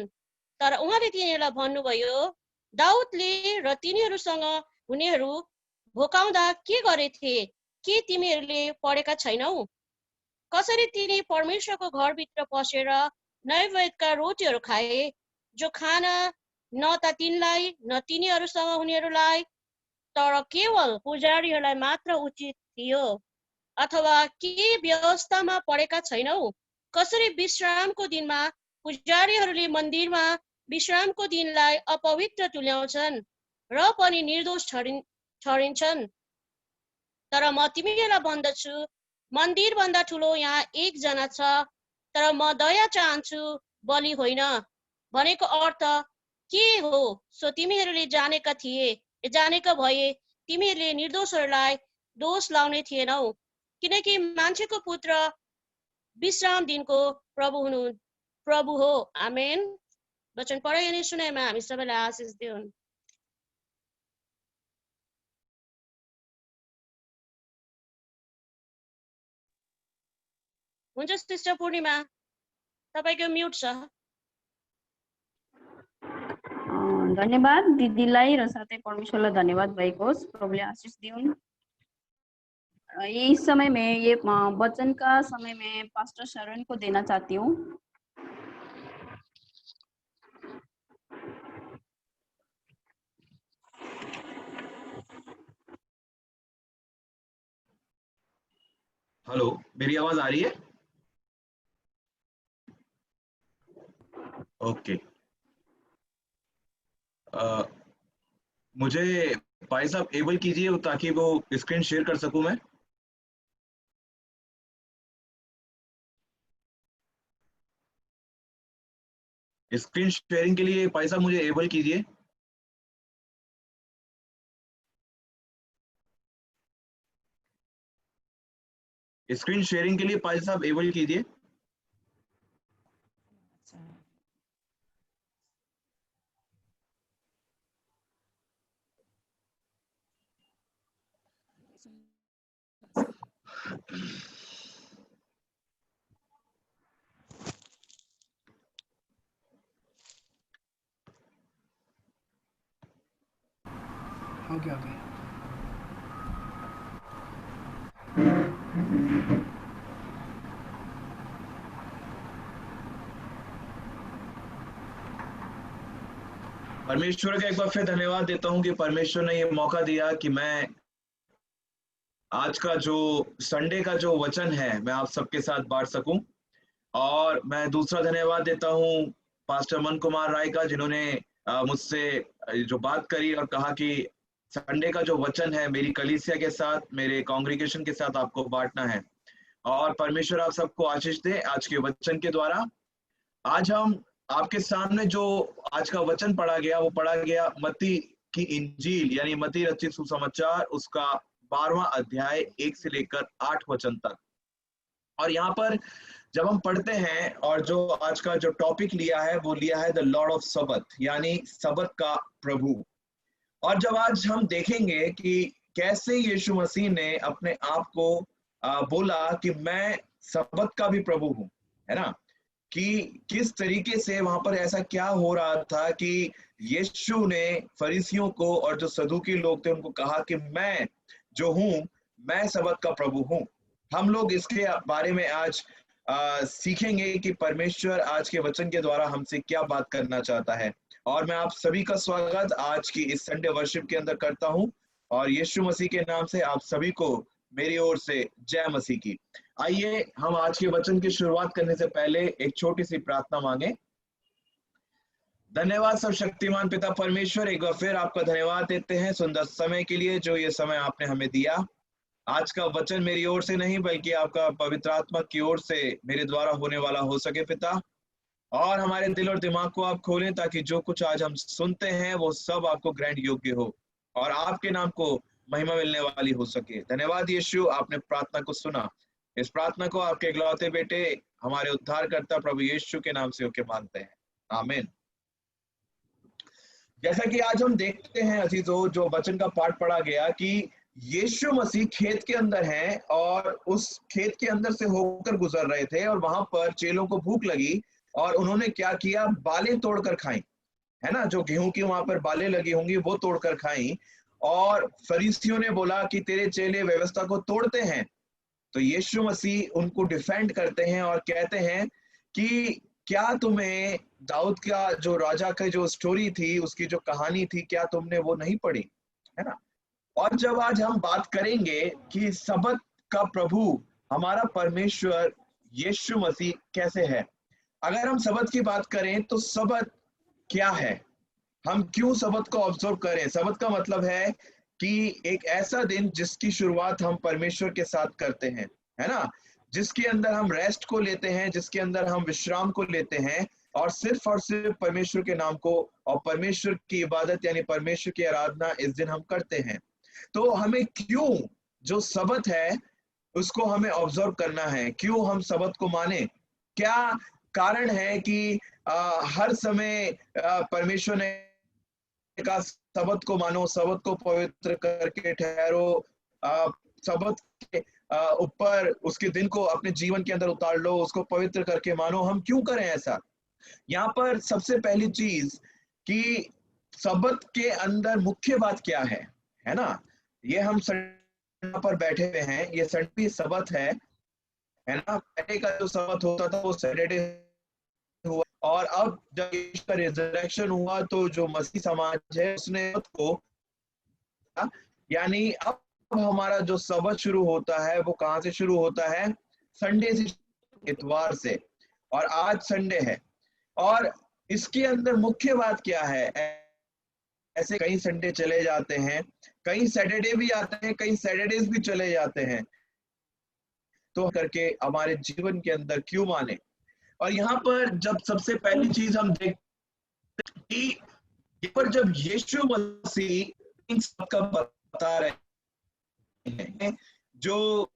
तर उहाँले तिनीहरूलाई भन्नुभयो, दाउदले र तिनीहरूसँग हुनेहरू भोकाउँदा के गरेथे, के तिमीहरूले पढेका छैनौ? कसरी तिनी परमेश्वरको घरभित्र पसेर नैवेद्यका रोटीहरू खाए, जो खान न त तिनलाई न तिनीहरूसँग हुनेहरूलाई तर केवल पुजारीहरूलाई मात्र उचित थियो। अथवा के व्यवस्थामा पढेका छैनौ, कसरी विश्रामको दिनमा पुजारीहरूले मन्दिरमा विश्रामको दिनलाई अपवित्र तुल्याउँछन् र पनि निर्दोष ठहरिन्छन्। तर म तिमीहरूलाई भन्दछु, मन्दिरभन्दा ठुलो यहाँ एकजना छ। तर म दया चाहन्छु, बलि होइन। भनेको अर्थ के हो सो तिमीहरूले जानेका भए तिमीहरूले निर्दोषहरूलाई दोष लाउने थिएनौ, किनकि मान्छेको पुत्र विश्राम दिनको प्रभु हो। आमेन। वचन पढाइ अनि सुनाइमा हामी सबैलाई आशिष दिउन्। हुन्छ सिस्टर पूर्णिमा, तपाईको म्युट छ। धन्यवाद दिदीलाई र साथै परमेश्वरलाई धन्यवाद भएको होस्। प्रभुले आशीष दिउन्। इस समय में ये वचन का समय में पास्टर शरण को देना चाहती हूँ। हेलो, मेरी आवाज आ रही है? ओके। मुझे भाई साहब एबल कीजिए ताकि वो स्क्रीन शेयर कर सकूं मैं। स्क्रीन शेयरिंग के लिए भाई साहब मुझे एबल कीजिए। स्क्रीन शेयरिंग के लिए भाई साहब एबल कीजिए। ओके। परमेश्वर का एक बार फिर धन्यवाद देता हूं कि परमेश्वर ने ये मौका दिया कि मैं आज का जो संडे का जो वचन है मैं आप सबके साथ बांट सकूं। और मैं दूसरा धन्यवाद देता हूं पास्टर मन कुमार राय का, जिन्होंने मुझसे जो बात करी और कहा कि संडे का जो वचन है मेरी कलीसिया के साथ, मेरे कांग्रीगेशन के साथ आपको बांटना है। और परमेश्वर आप सबको आशीष दे आज के वचन के द्वारा। आज हम आपके सामने जो आज का वचन पढ़ा गया वो पढ़ा गया मत्ती की इंजील यानी मत्ती रचित सुसमाचार, उसका 12वां अध्याय 1 से लेकर 8 वचन तक। और यहाँ पर जब हम पढ़ते हैं और जो आज का जो टॉपिक लिया है वो लिया है द लॉर्ड ऑफ सबत, यानी सबत का प्रभु। और जब आज हम देखेंगे कि कैसे यीशु मसीह ने अपने आप को बोला कि मैं सबत का भी प्रभु हूं, है ना, कि किस तरीके से वहां पर ऐसा क्या हो रहा था कि यीशु ने फरीसियों को और जो सदूकी लोग थे उनको कहा कि मैं जो हूं मैं सबत का प्रभु हूं। हम लोग इसके बारे में आज सीखेंगे कि परमेश्वर आज के वचन के द्वारा हमसे क्या बात करना चाहता है। और मैं आप सभी का स्वागत आज की इस संडे वर्शिप के अंदर करता हूं और यीशु मसीह के नाम से आप सभी को मेरी ओर से जय मसीह की। आइए हम आज के वचन की शुरुआत करने से पहले एक छोटी सी प्रार्थना मांगे। धन्यवाद सर्वशक्तिमान पिता परमेश्वर, एक बार फिर आपका धन्यवाद देते हैं सुंदर समय के लिए जो ये समय आपने हमें दिया। आज का वचन मेरी ओर से नहीं बल्कि आपका पवित्र आत्मा की ओर से मेरे द्वारा होने वाला हो सके पिता, और हमारे दिल और दिमाग को आप खोलें ताकि जो कुछ आज हम सुनते हैं वो सब आपको ग्रहण योग्य हो और आपके नाम को महिमा मिलने वाली हो सके। धन्यवाद यीशु, आपने प्रार्थना को सुना। इस प्रार्थना को आपके इकलौते बेटे हमारे उद्धारकर्ता प्रभु यीशु के नाम से होके मांगते हैं, आमीन। जैसा कि आज हम देखते हैं अजीजों, जो वचन का पाठ पढ़ा गया कि यीशु मसीह खेत के अंदर हैं और उस खेत के अंदर से होकर गुजर रहे थे और वहां पर चेलों को भूख लगी और उन्होंने क्या किया, बालें तोड़कर खाई, है ना, जो गेहूं की वहां पर बालें लगी होंगी वो तोड़कर खाई। और फरीसियों ने बोला कि तेरे चेले व्यवस्था को तोड़ते हैं, तो यीशु मसीह उनको डिफेंड करते हैं और कहते हैं कि क्या तुम्हें दाऊद का जो राजा का जो स्टोरी थी, उसकी जो कहानी थी, क्या तुमने वो नहीं पढ़ी, है ना। और जब आज हम बात करेंगे कि सबत का प्रभु हमारा परमेश्वर यीशु मसीह कैसे है, अगर हम सबत की बात करें तो सबत क्या है, हम क्यों सबत को ऑब्जर्व करें। सबत का मतलब है कि एक ऐसा दिन जिसकी शुरुआत हम परमेश्वर के साथ करते हैं, है ना, जिसके अंदर हम रेस्ट को लेते हैं, जिसके अंदर हम विश्राम को लेते हैं और सिर्फ परमेश्वर के नाम को और परमेश्वर की इबादत यानी परमेश्वर की आराधना इस दिन हम करते हैं। तो हमें क्यों जो सबत है उसको हमें ऑब्जर्व करना है, क्यों हम सबत को माने, क्या कारण है कि हर समय परमेश्वर ने कहा सबत को मानो, सबत को पवित्र करके ठहरो, सबत के ऊपर उसके दिन को अपने जीवन के अंदर उतार लो, उसको पवित्र करके मानो। हम क्यों करें ऐसा? यहाँ पर सबसे पहली चीज कि सबत के अंदर मुख्य बात क्या है ना। ये हम संडे पर बैठे हुए हैं, ये संडे सबत है ना। पहले का जो सबत होता था वो सैटरडे हुआ और अब जब इसका रिजरेक्शन हुआ तो जो मसीह समाज है उसने को, यानी अब हमारा जो सबत शुरू होता है वो कहाँ से शुरू होता है, संडे से, इतवार से, और आज संडे है। और इसके अंदर मुख्य बात क्या है, ऐसे कई संडे चले जाते हैं, कई सैटरडे भी आते हैं, कई सैटरडेज भी चले जाते हैं, तो करके हमारे जीवन के अंदर क्यों माने। और यहाँ पर जब सबसे पहली चीज हम देखते कि पर जब यीशु मसीह सबका बता रहे हैं, जो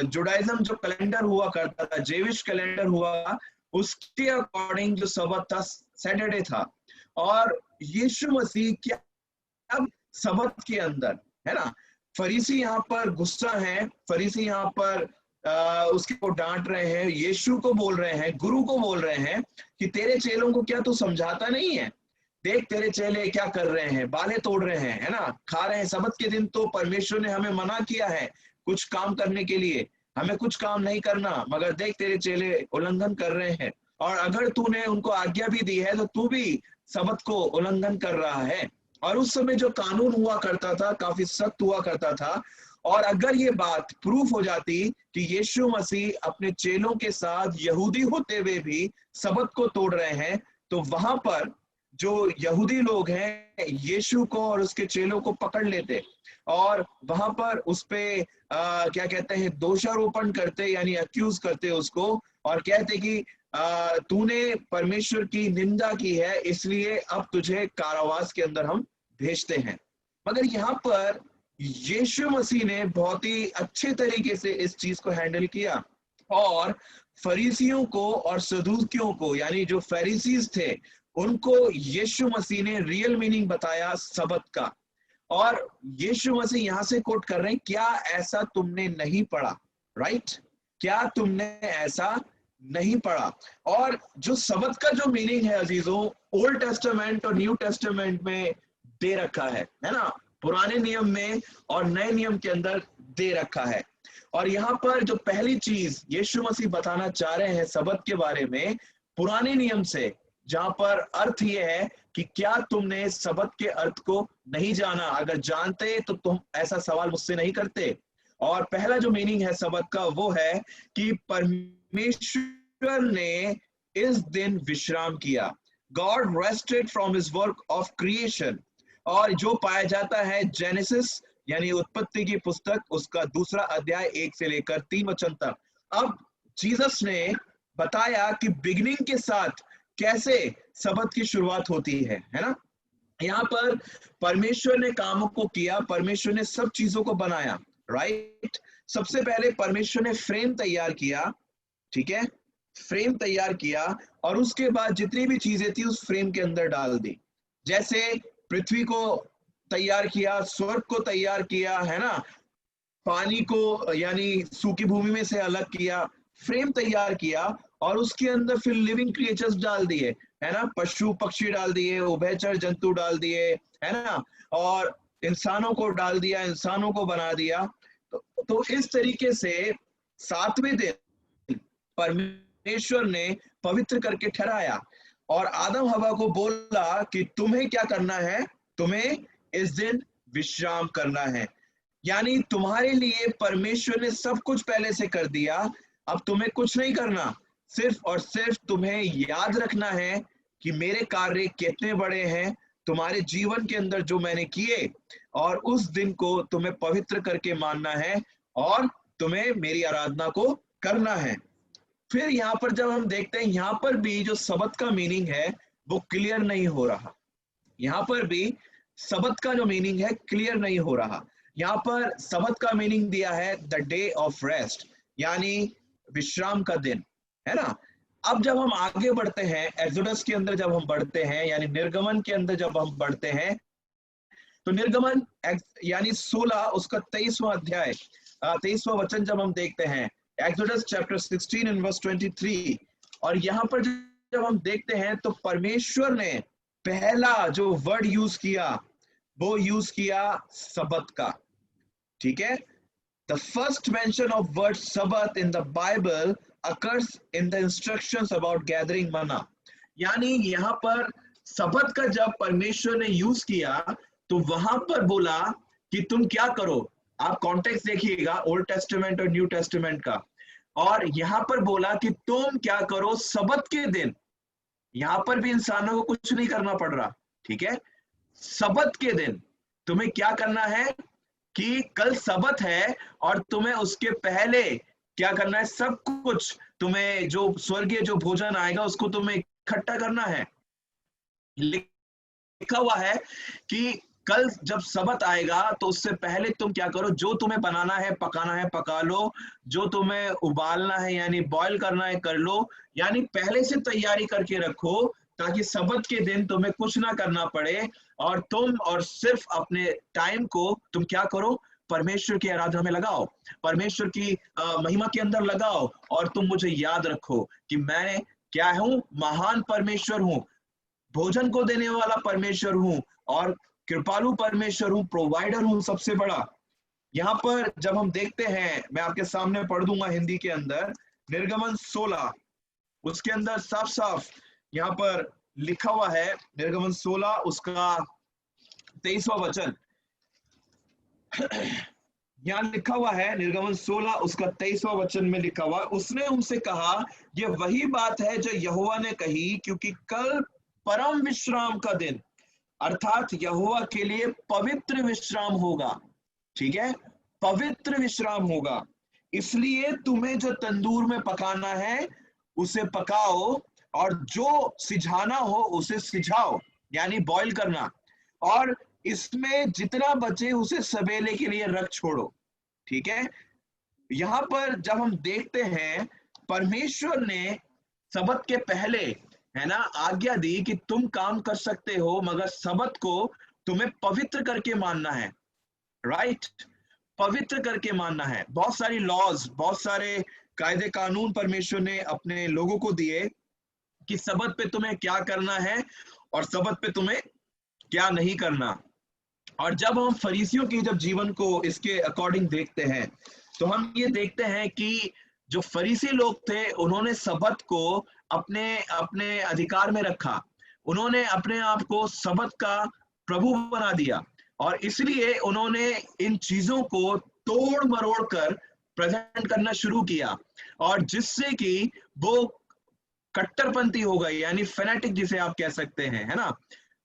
जुडाइज्म जो कैलेंडर हुआ करता था, जेविश कैलेंडर हुआ, उसके अकॉर्डिंग जो सबत था सैटरडे था। और यीशु मसीह क्या अब सबत के अंदर, है ना, फरीसी यहाँ पर गुस्सा है, फरीसी यहाँ पर उसके को डांट रहे हैं, यीशु को बोल रहे हैं, गुरु को बोल रहे हैं कि तेरे चेलों को क्या तू समझाता नहीं है, देख तेरे चेले क्या कर रहे हैं, बालें तोड़ रहे हैं, है ना, खा रहे हैं। सबत के दिन तो परमेश्वर ने हमें मना किया है कुछ काम करने के लिए, हमें कुछ काम नहीं करना, मगर देख तेरे चेले उल्लंघन कर रहे हैं, और अगर तूने उनको आज्ञा भी दी है तो तू भी सबत को उल्लंघन कर रहा है। और उस समय जो कानून हुआ करता था काफी सख्त हुआ करता था, और अगर ये बात प्रूफ हो जाती कि यीशु मसीह अपने चेलों के साथ यहूदी होते हुए भी सबत को तोड़ रहे हैं, तो वहां पर जो यहूदी लोग हैं यीशु को और उसके चेलों को पकड़ लेते और वहां पर उस पे क्या कहते हैं, दोषारोपण करते, यानी अक्यूज करते उसको, और कहते कि तूने परमेश्वर की निंदा की है, इसलिए अब तुझे कारावास के अंदर हम भेजते हैं। मगर यहाँ पर यीशु मसीह ने बहुत ही अच्छे तरीके से इस चीज को हैंडल किया और फरीसियों को और सदूकियों को, यानी जो फरीसीज थे, उनको यीशु मसीह ने रियल मीनिंग बताया सबत का। और यीशु मसीह यहां से कोट कर रहे हैं, क्या ऐसा तुमने नहीं पढ़ा, राइट, क्या तुमने ऐसा नहीं पढ़ा। और जो सबत का जो मीनिंग है अजीजों, ओल्ड टेस्टामेंट और न्यू टेस्टामेंट में दे रखा है ना, पुराने नियम में और नए नियम के अंदर दे रखा है। और यहाँ पर जो पहली चीज यीशु मसीह बताना चाह रहे हैं सबत के बारे में, पुराने नियम से, जहां पर अर्थ ये है कि क्या तुमने सबत के अर्थ को नहीं जाना? अगर जानते तो तुम ऐसा सवाल मुझसे नहीं करते। और पहला जो मीनिंग है सबत का वो है कि परमेश्वर ने इस दिन विश्राम किया। God rested from his work of creation. और जो पाया जाता है जेनेसिस यानी उत्पत्ति की पुस्तक, उसका 2 अध्याय 1 से लेकर 3 वचन तक। अब जीसस ने बताया कि बिगिनिंग के साथ कैसे सबत की शुरुआत होती है ना? यहाँ पर परमेश्वर ने कामों को किया, परमेश्वर ने सब चीजों को बनाया, राइट? सबसे पहले परमेश्वर ने फ्रेम तैयार किया, ठीक है? फ्रेम तैयार किया और उसके बाद जितनी भी चीजें थी उस फ्रेम के अंदर डाल दी। जैसे पृथ्वी को तैयार किया, स्वर्ग को तैयार किया, है ना? पानी को यानी सूखी भूमि में से अलग किया, फ्रेम तैयार किया और उसके अंदर फिर लिविंग क्रिएचर्स डाल दिए, है ना? पशु पक्षी डाल दिए, उभयचर जंतु डाल दिए, है ना? और इंसानों को डाल दिया, इंसानों को बना दिया। तो इस तरीके से 7वें दिन परमेश्वर ने पवित्र करके ठहराया और आदम हवा को बोला कि तुम्हें क्या करना है? तुम्हें इस दिन विश्राम करना है। यानी तुम्हारे लिए परमेश्वर ने सब कुछ पहले से कर दिया, अब तुम्हें कुछ नहीं करना, सिर्फ और सिर्फ तुम्हें याद रखना है कि मेरे कार्य कितने बड़े हैं तुम्हारे जीवन के अंदर जो मैंने किए, और उस दिन को तुम्हें पवित्र करके मानना है और तुम्हें मेरी आराधना को करना है। फिर यहाँ पर जब हम देखते हैं, यहाँ पर भी जो सबत का मीनिंग है वो क्लियर नहीं हो रहा। यहाँ पर भी सबत का जो मीनिंग है क्लियर नहीं हो रहा। यहाँ पर सबत का मीनिंग दिया है द डे ऑफ रेस्ट, यानी विश्राम का दिन, है ना? अब जब हम आगे बढ़ते हैं, एक्सोडस के अंदर जब हम बढ़ते हैं, यानी निर्गमन के अंदर जब हम बढ़ते हैं, तो निर्गमन यानी 16 उसका 23वां अध्याय 23वां वचन जब हम देखते हैं, एक्सोडस चैप्टर 16 एंड वर्स 23, और यहाँ पर जब हम देखते हैं तो परमेश्वर ने पहला जो वर्ड यूज किया वो यूज किया सबत का, ठीक है? The first mention of word Sabbath in the Bible occurs in the instructions about gathering manna. यानी यहाँ पर सबत का जब परमेश्वर ने यूज किया तो वहां पर बोला कि तुम क्या करो। आप कॉन्टेक्स्ट देखिएगा ओल्ड टेस्टामेंट और न्यू टेस्टामेंट का, और यहाँ पर बोला कि तुम क्या करो सबत के दिन। यहाँ पर भी इंसानों को कुछ नहीं करना पड़ रहा, ठीक है? सबत के दिन तुम्हें क्या करना है कि कल सबत है और तुम्हें उसके पहले क्या करना है? सब कुछ तुम्हें जो स्वर्गीय जो भोजन आएगा उसको तुम्हें इकट्ठा करना है। लिखा हुआ है कि कल जब सबत आएगा तो उससे पहले तुम क्या करो, जो तुम्हें बनाना है पकाना है पका लो, जो तुम्हें उबालना है यानी बॉईल करना है कर लो, यानी पहले से तैयारी करके रखो ताकि सबत के दिन तुम्हें कुछ ना करना पड़े और तुम और सिर्फ अपने टाइम को तुम क्या करो, परमेश्वर की आराधना में लगाओ, परमेश्वर की महिमा के अंदर लगाओ, और तुम मुझे याद रखो कि मैं क्या हूं, महान परमेश्वर हूं, भोजन को देने वाला परमेश्वर हूं और कृपालु परमेश्वर हूं, प्रोवाइडर हूं सबसे बड़ा। यहाँ पर जब हम देखते हैं, मैं आपके सामने पढ़ दूंगा हिंदी के अंदर, निर्गमन 16 उसके अंदर साफ साफ यहाँ पर लिखा हुआ है, निर्गमन 16 उसका 23वां वचन यहाँ लिखा हुआ है, निर्गमन 16 उसका 23वां वचन में लिखा हुआ, उसने उनसे कहा यह वही बात है जो यहोवा ने कही, क्योंकि कल परम विश्राम का दिन अर्थात यहोवा के लिए पवित्र विश्राम होगा, ठीक है? पवित्र विश्राम होगा, इसलिए तुम्हें जो तंदूर में पकाना है उसे पकाओ और जो सिझाना हो उसे सिझाओ, यानी बॉईल करना, और इसमें जितना बचे उसे सवेरे के लिए रख छोड़ो, ठीक है? यहाँ पर जब हम देखते हैं परमेश्वर ने सबत के पहले, है ना, आज्ञा दी कि तुम काम कर सकते हो मगर सबत को तुम्हें पवित्र करके मानना है, राइट? पवित्र करके मानना है। बहुत सारी लॉज, बहुत सारे कायदे कानून परमेश्वर ने अपने लोगों को दिए कि सबत पे तुम्हें क्या करना है और सबत पे तुम्हें क्या नहीं करना। और जब हम फरीसियों के जब जीवन को इसके अकॉर्डिंग देखते हैं तो हम ये देखते हैं कि जो फरीसी लोग थे उन्होंने सबत को अपने अपने अधिकार में रखा, उन्होंने अपने आप को सबत का प्रभु बना दिया और इसलिए उन्होंने इन चीजों को तोड़ मरोड़ कर प्रेजेंट करना शुरू किया और जिससे कि वो कट्टरपंथी हो गई, यानी फेनेटिक जिसे आप कह सकते हैं, है ना।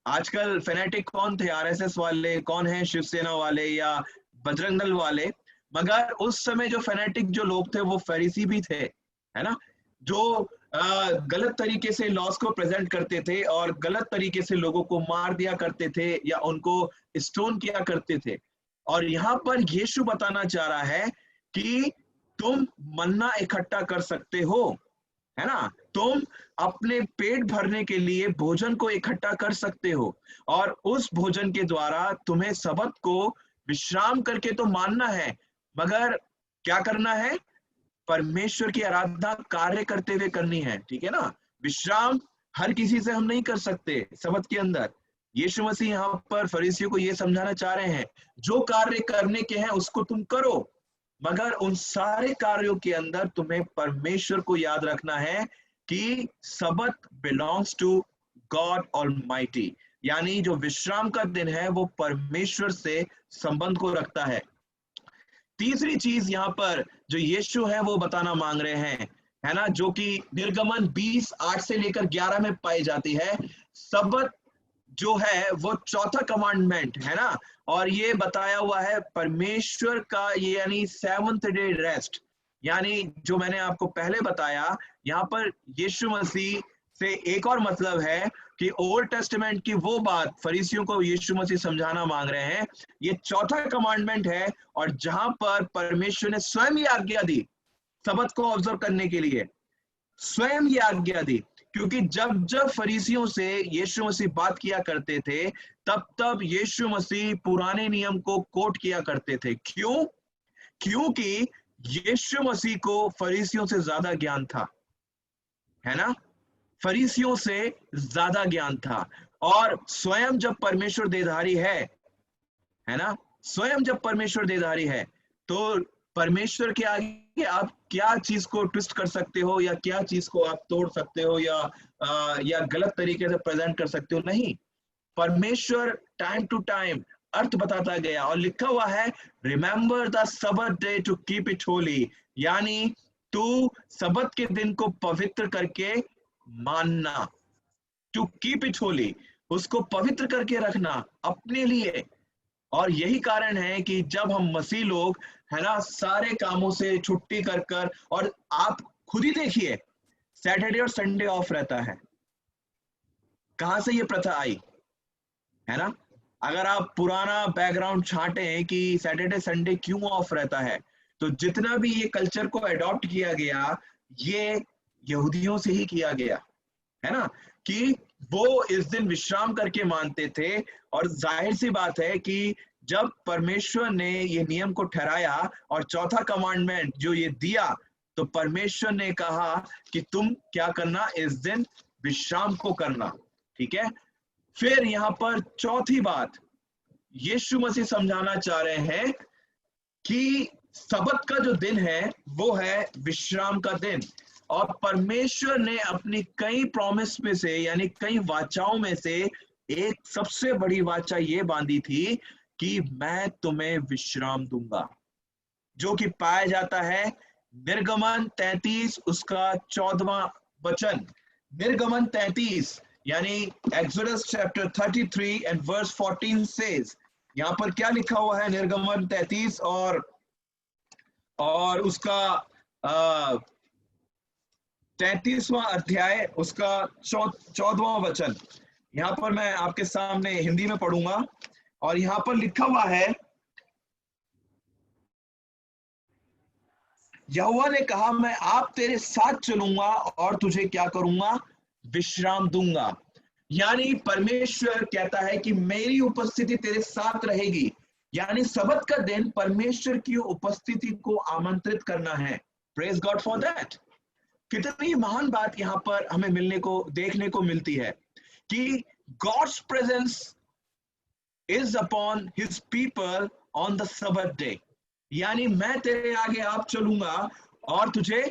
आजकल फेनेटिक कौन थे? आरएसएस वाले, कौन है शिवसेना वाले या बजरंग दल वाले। मगर उस समय जो फेनेटिक जो लोग थे वो फरीसी भी थे, है ना, जो गलत तरीके से लॉस को प्रेजेंट करते थे और गलत तरीके से लोगों को मार दिया करते थे या उनको स्टोन किया करते थे। और यहाँ पर यीशु बताना चाह रहा है कि तुम मन्ना इकट्ठा कर सकते हो, है ना, तुम अपने पेट भरने के लिए भोजन को इकट्ठा कर सकते हो और उस भोजन के द्वारा तुम्हें सबत को विश्राम करके तो मानना है, मगर क्या करना है? परमेश्वर की आराधना कार्य करते हुए करनी है, ठीक है ना। विश्राम हर किसी से हम नहीं कर सकते सबत के अंदर। यीशु मसीह यहाँ पर फरीसियों को ये समझाना चाह रहे हैं, जो कार्य करने के हैं उसको तुम करो, मगर उन सारे कार्यों के अंदर तुम्हें परमेश्वर को याद रखना है कि सबत बिलोंग्स टू गॉड ऑलमाइटी, यानी जो विश्राम का दिन है वो परमेश्वर से संबंध को रखता है। तीसरी चीज यहाँ पर जो यीशु है वो बताना मांग रहे हैं, है ना, जो कि निर्गमन 20:8 से लेकर 11 में पाई जाती है। सबत जो है वो चौथा कमांडमेंट है ना, और ये बताया हुआ है परमेश्वर का, ये यानी 7th डे रेस्ट, यानी जो मैंने आपको पहले बताया, यहाँ पर यीशु मसीह से एक और मतलब है कि ओल्ड टेस्टामेंट की वो बात फरीसियों को यीशु मसीह समझाना मांग रहे हैं। ये चौथा कमांडमेंट है और जहां पर परमेश्वर ने स्वयं ये आज्ञा दी सबत को ऑब्जर्व करने के लिए, स्वयं ये आज्ञा दी, क्योंकि जब जब फरीसियों से यीशु मसीह बात किया करते थे तब तब यीशु मसीह पुराने नियम को कोट किया करते थे। क्यों? क्योंकि यीशु मसीह को फरीसियों से ज्यादा ज्ञान था, है ना, फरीसियों से ज्यादा ज्ञान था। और स्वयं जब परमेश्वर देधारी है ना, स्वयं जब परमेश्वर देधारी है तो परमेश्वर के आगे आप क्या चीज को ट्विस्ट कर सकते हो या क्या चीज को आप तोड़ सकते हो या गलत तरीके से प्रेजेंट कर सकते हो? नहीं, परमेश्वर टाइम टू टाइम अर्थ बताता गया और लिखा हुआ है remember the Sabbath day to keep it holy, यानी तू सबत के दिन को पवित्र करके मानना, टू कीप इट होली, उसको पवित्र करके रखना अपने लिए। और यही कारण है कि जब हम मसीह लोग, है ना, सारे कामों से छुट्टी कर कर, और आप खुद ही देखिए सैटरडे और संडे ऑफ रहता है, कहां से ये प्रथा आई, है ना। अगर आप पुराना बैकग्राउंड छांटे कि सैटरडे संडे क्यों ऑफ रहता है, तो जितना भी ये कल्चर को अडॉप्ट किया गया ये यहूदियों से ही किया गया, है ना, कि वो इस दिन विश्राम करके मानते थे। और जाहिर सी बात है कि जब परमेश्वर ने ये नियम को ठहराया और चौथा कमांडमेंट जो ये दिया, तो परमेश्वर ने कहा कि तुम क्या करना, इस दिन विश्राम को करना, ठीक है। फिर यहाँ पर चौथी बात यीशु मसीह समझाना चाह रहे हैं कि सबत का जो दिन है वो है विश्राम का दिन। और परमेश्वर ने अपनी कई प्रॉमिस में से, यानी कई वाचाओं में से एक सबसे बड़ी वाचा ये बांधी थी कि मैं तुम्हें विश्राम दूंगा, जो कि पाया जाता है निर्गमन 33 उसका 14वां वचन। निर्गमन 33 यानी Exodus chapter 33 and verse 14 says, यहाँ पर क्या लिखा हुआ है? निर्गमन 33 और उसका 33वां अध्याय उसका 14वां वचन। यहाँ पर मैं आपके सामने हिंदी में पढ़ूंगा और यहाँ पर लिखा हुआ है, यहोवा ने कहा मैं आप तेरे साथ चलूंगा और तुझे क्या करूंगा, विश्राम दूंगा। यानी परमेश्वर कहता है कि मेरी उपस्थिति तेरे साथ रहेगी, यानी सबत का दिन परमेश्वर की उपस्थिति को आमंत्रित करना है। Praise God for that. कितनी महान बात यहाँ पर हमें मिलने को, देखने को मिलती है कि God's presence is upon his people on the Sabbath day. यानी मैं तेरे आगे आप चलूंगा और तुझे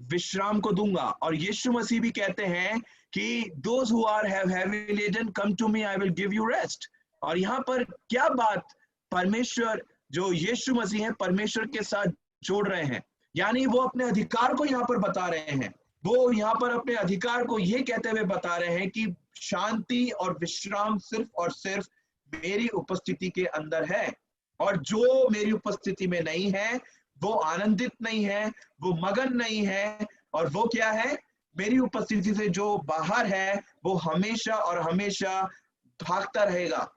विश्राम को दूंगा। और यीशु मसीह भी कहते हैं कि those who are heavy laden come to me, I will give you rest। और यहाँ पर क्या बात परमेश्वर जो यीशु मसीह है परमेश्वर के साथ जोड़ रहे हैं, यानी वो अपने अधिकार को यहाँ पर बता रहे हैं। वो यहाँ पर अपने अधिकार को ये कहते हुए बता रहे हैं कि शांति और विश्राम सिर्फ और सिर्फ मेरी उपस्थिति के अंदर है। और जो मेरी उपस्थिति में नहीं है वो आनंदित नहीं है, वो मगन नहीं है, और वो क्या है, मेरी उपस्थिति से जो बाहर है वो हमेशा और हमेशा भागता रहेगा।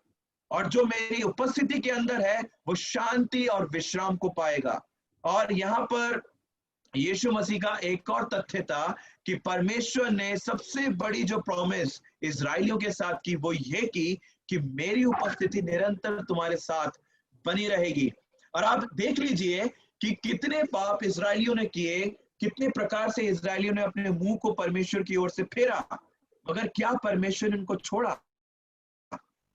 और जो मेरी उपस्थिति के अंदर है वो शांति और विश्राम को पाएगा। और यहाँ पर यीशु मसीह का एक और तथ्य था कि परमेश्वर ने सबसे बड़ी जो प्रॉमिस इजरायलियों के साथ की वो ये की कि मेरी उपस्थिति निरंतर तुम्हारे साथ बनी रहेगी। और आप देख लीजिए कि कितने पाप इजरायलियों ने किए, कितने प्रकार से इजरायलियों ने अपने मुंह को परमेश्वर की ओर से फेरा, मगर क्या परमेश्वर ने उनको छोड़ा?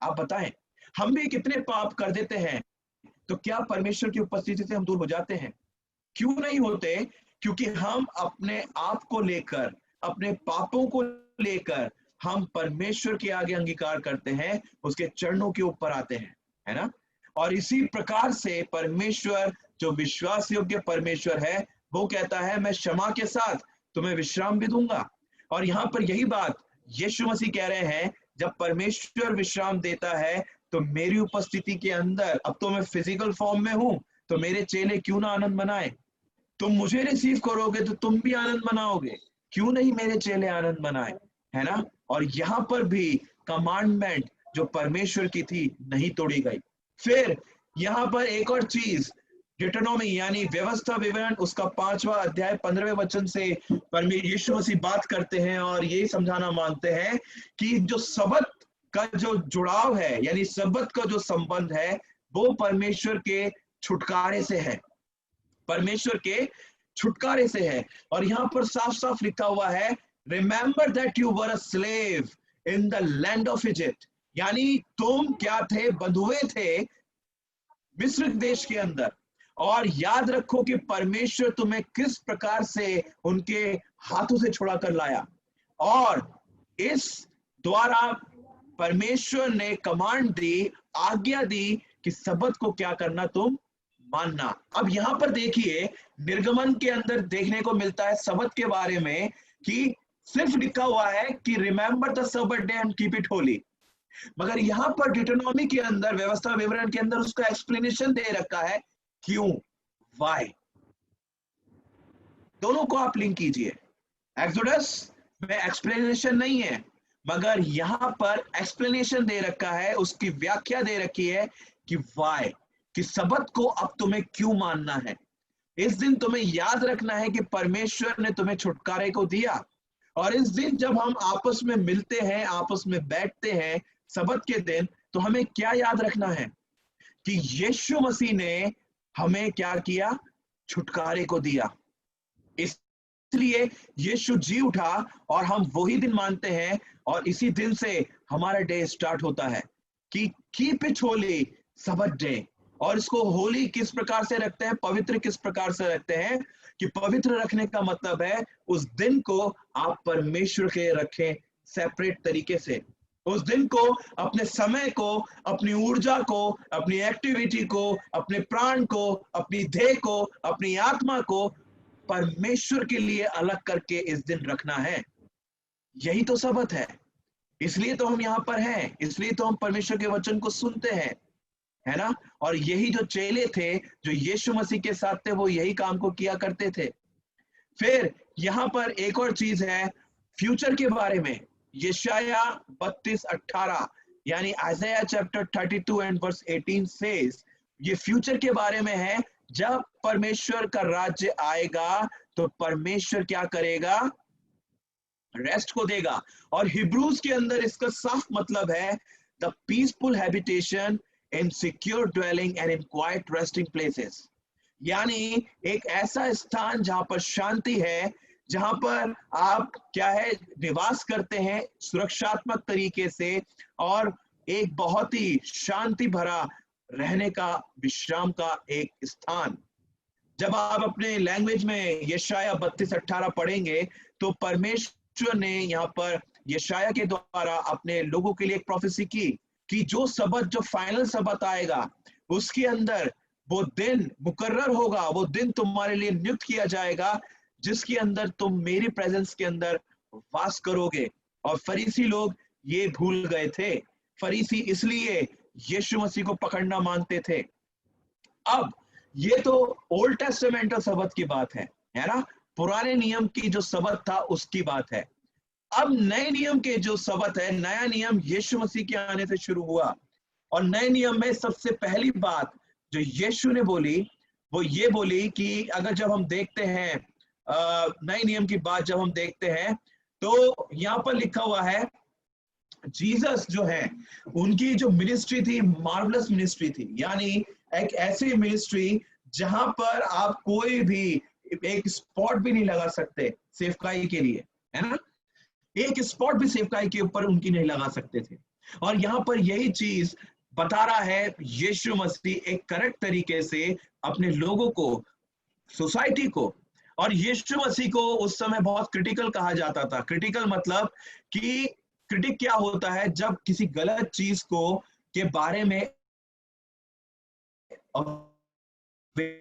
आप बताएं, हम भी कितने पाप कर देते हैं, तो क्या परमेश्वर की उपस्थिति से हम दूर हो जाते हैं? क्यों नहीं होते? क्योंकि हम अपने आप को लेकर, अपने पापों को लेकर हम परमेश्वर के आगे अंगीकार करते हैं, उसके चरणों के ऊपर आते हैं, है ना। और इसी प्रकार से परमेश्वर जो विश्वास योग्य परमेश्वर है वो कहता है मैं क्षमा के साथ तुम्हें विश्राम भी दूंगा। और यहाँ पर यही बात यीशु मसीह कह रहे हैं, जब परमेश्वर विश्राम देता है तो मेरी उपस्थिति के अंदर, अब तो मैं फिजिकल फॉर्म में हूं, तो मेरे चेले क्यों ना आनंद मनाए। तुम मुझे रिसीव करोगे तो तुम भी आनंद मनाओगे, क्यों नहीं मेरे चेले आनंद मनाए, है ना। और यहाँ पर भी कमांडमेंट जो परमेश्वर की थी नहीं तोड़ी गई। फिर यहाँ पर एक और चीज, डिटोनॉमी यानी व्यवस्था विवरण, उसका 5वां अध्याय 15वें वचन से यीशु मसीह बात करते हैं और यही समझाना मांगते हैं कि जो सबत का जो जुड़ाव है, यानी सबत का जो संबंध है वो परमेश्वर के छुटकारे से है, परमेश्वर के छुटकारे से है। और यहाँ पर साफ साफ लिखा हुआ है, remember that you were a slave in the land of Egypt, यानी तुम क्या थे, बंधुए थे मिस्र देश के अंदर। और याद रखो कि परमेश्वर तुम्हें किस प्रकार से उनके हाथों से छुड़ा कर लाया, और इस द्वारा परमेश्वर ने कमांड दी, आज्ञा दी कि सबत को क्या करना, तुम मानना। अब यहां पर देखिए, निर्गमन के अंदर देखने को मिलता है सबत के बारे में कि सिर्फ लिखा हुआ है कि remember the Sabbath day and keep it holy, मगर यहां पर डिटोनॉमी के अंदर, व्यवस्था विवरण के अंदर उसका एक्सप्लेनेशन दे रखा है, क्यों, वाई। दोनों को आप लिंक कीजिए। एक्सोडस में एक्सप्लेनेशन नहीं है, मगर यहां पर एक्सप्लेनेशन दे रखा है, उसकी व्याख्या दे रखी है कि वाई, कि सबत को अब तुम्हें क्यों मानना है। इस दिन तुम्हें याद रखना है कि परमेश्वर ने तुम्हें छुटकारे को दिया। और इस दिन जब हम आपस में मिलते हैं, आपस में बैठते हैं सबत के दिन, तो हमें क्या याद रखना है कि यीशु मसीह ने हमें क्या किया, छुटकारे को दिया। इसलिए यीशु जी उठा और हम वही दिन मानते हैं, और इसी दिन से हमारा डे स्टार्ट होता है कि कीप इट होली, सबत डे। और इसको होली किस प्रकार से रखते हैं, पवित्र किस प्रकार से रखते हैं, कि पवित्र रखने का मतलब है उस दिन को आप परमेश्वर के रखें सेपरेट तरीके से। उस दिन को, अपने समय को, अपनी ऊर्जा को, अपनी एक्टिविटी को, अपने प्राण को, अपनी देह को, अपनी आत्मा को परमेश्वर के लिए अलग करके इस दिन रखना है। यही तो सबत है। इसलिए तो हम यहाँ पर हैं, इसलिए तो हम परमेश्वर के वचन को सुनते हैं, है ना। और यही जो चेले थे जो यीशु मसीह के साथ थे, वो यही काम को किया करते थे। फिर यहाँ पर एक और चीज है फ्यूचर के बारे में, यशाया 32:18 यानी Isaiah chapter 32 and verse 18 says, ये फ्यूचर के बारे में है, जब परमेश्वर का राज्य आएगा तो परमेश्वर क्या करेगा, रेस्ट को देगा। और हिब्रूज के अंदर इसका साफ मतलब है the peaceful habitation in secure dwelling and in quite resting places, यानी एक ऐसा स्थान जहां पर शांति है, जहां पर आप क्या है, निवास करते हैं सुरक्षात्मक तरीके से, और एक बहुत ही शांति भरा रहने का, विश्राम का एक स्थान। जब आप अपने लैंग्वेज में यशाया 32:18 पढ़ेंगे तो परमेश्वर ने यहाँ पर यशाया के द्वारा अपने लोगों के लिए एक प्रोफेसी की कि जो सबत, जो फाइनल सबत आएगा उसके अंदर वो दिन मुकर्रर होगा, वो दिन तुम्हारे लिए नियुक्त किया जाएगा जिसके अंदर तुम मेरी प्रेजेंस के अंदर वास करोगे। और फरीसी लोग ये भूल गए थे। फरीसी इसलिए यीशु मसीह को पकड़ना मांगते थे। अब ये तो ओल्ड टेस्टामेंटल सबत की बात है ना, पुराने नियम की जो सबत था उसकी बात है। अब नए नियम के जो सबत है, नया नियम यीशु मसीह के आने से शुरू हुआ। और नए नियम में सबसे पहली बात जो यीशु ने बोली वो ये बोली कि अगर जब हम देखते हैं नए नियम की बात जब हम देखते हैं तो यहाँ पर लिखा हुआ है जीसस जो है उनकी जो मिनिस्ट्री थी मार्वलस मिनिस्ट्री थी, यानी एक ऐसी मिनिस्ट्री जहां पर आप कोई भी एक स्पॉट भी नहीं लगा सकते सेवकाई के लिए, है ना, एक स्पॉट भी सेवकाई के ऊपर उनकी नहीं लगा सकते थे। और यहाँ पर यही चीज बता रहा है यीशु मसीह एक करेक्ट तरीके से अपने लोगों को, सोसाइटी को। और यीशु मसीह को उस समय बहुत क्रिटिकल कहा जाता था। क्रिटिकल मतलब कि क्रिटिक क्या होता है, जब किसी गलत चीज को के बारे में अवहेलना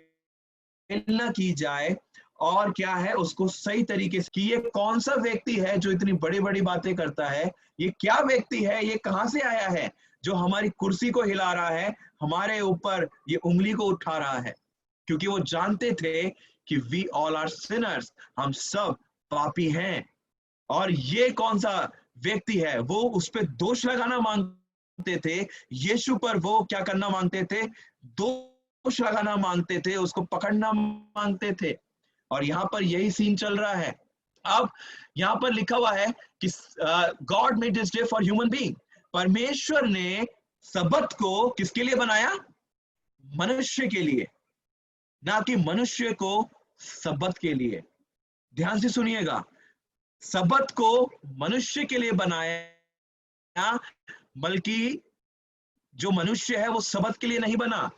की जाए और क्या है उसको सही तरीके से कि ये कौन सा व्यक्ति है जो इतनी बड़ी बड़ी बातें करता है, ये क्या व्यक्ति है, ये कहां से आया है जो हमारी कुर्सी को हिला रहा है, हमारे ऊपर ये उंगली को उठा रहा है। क्योंकि वो जानते थे कि वी ऑल आर सिनर्स, हम सब पापी हैं। और ये कौन सा व्यक्ति है, वो उस पर दोष लगाना मांगते थे, यीशु पर वो क्या करना मांगते थे, दोष लगाना मांगते थे, उसको पकड़ना मांगते थे। और यहाँ पर यही सीन चल रहा है। अब यहाँ पर लिखा हुआ है कि God made this day for human being, परमेश्वर ने सबत को किसके लिए बनाया, मनुष्य के लिए, ना कि मनुष्य को सबत के लिए। ध्यान से सुनिएगा, सबत को मनुष्य के लिए बनाया, बल्कि जो मनुष्य है वो सबत के लिए नहीं बना।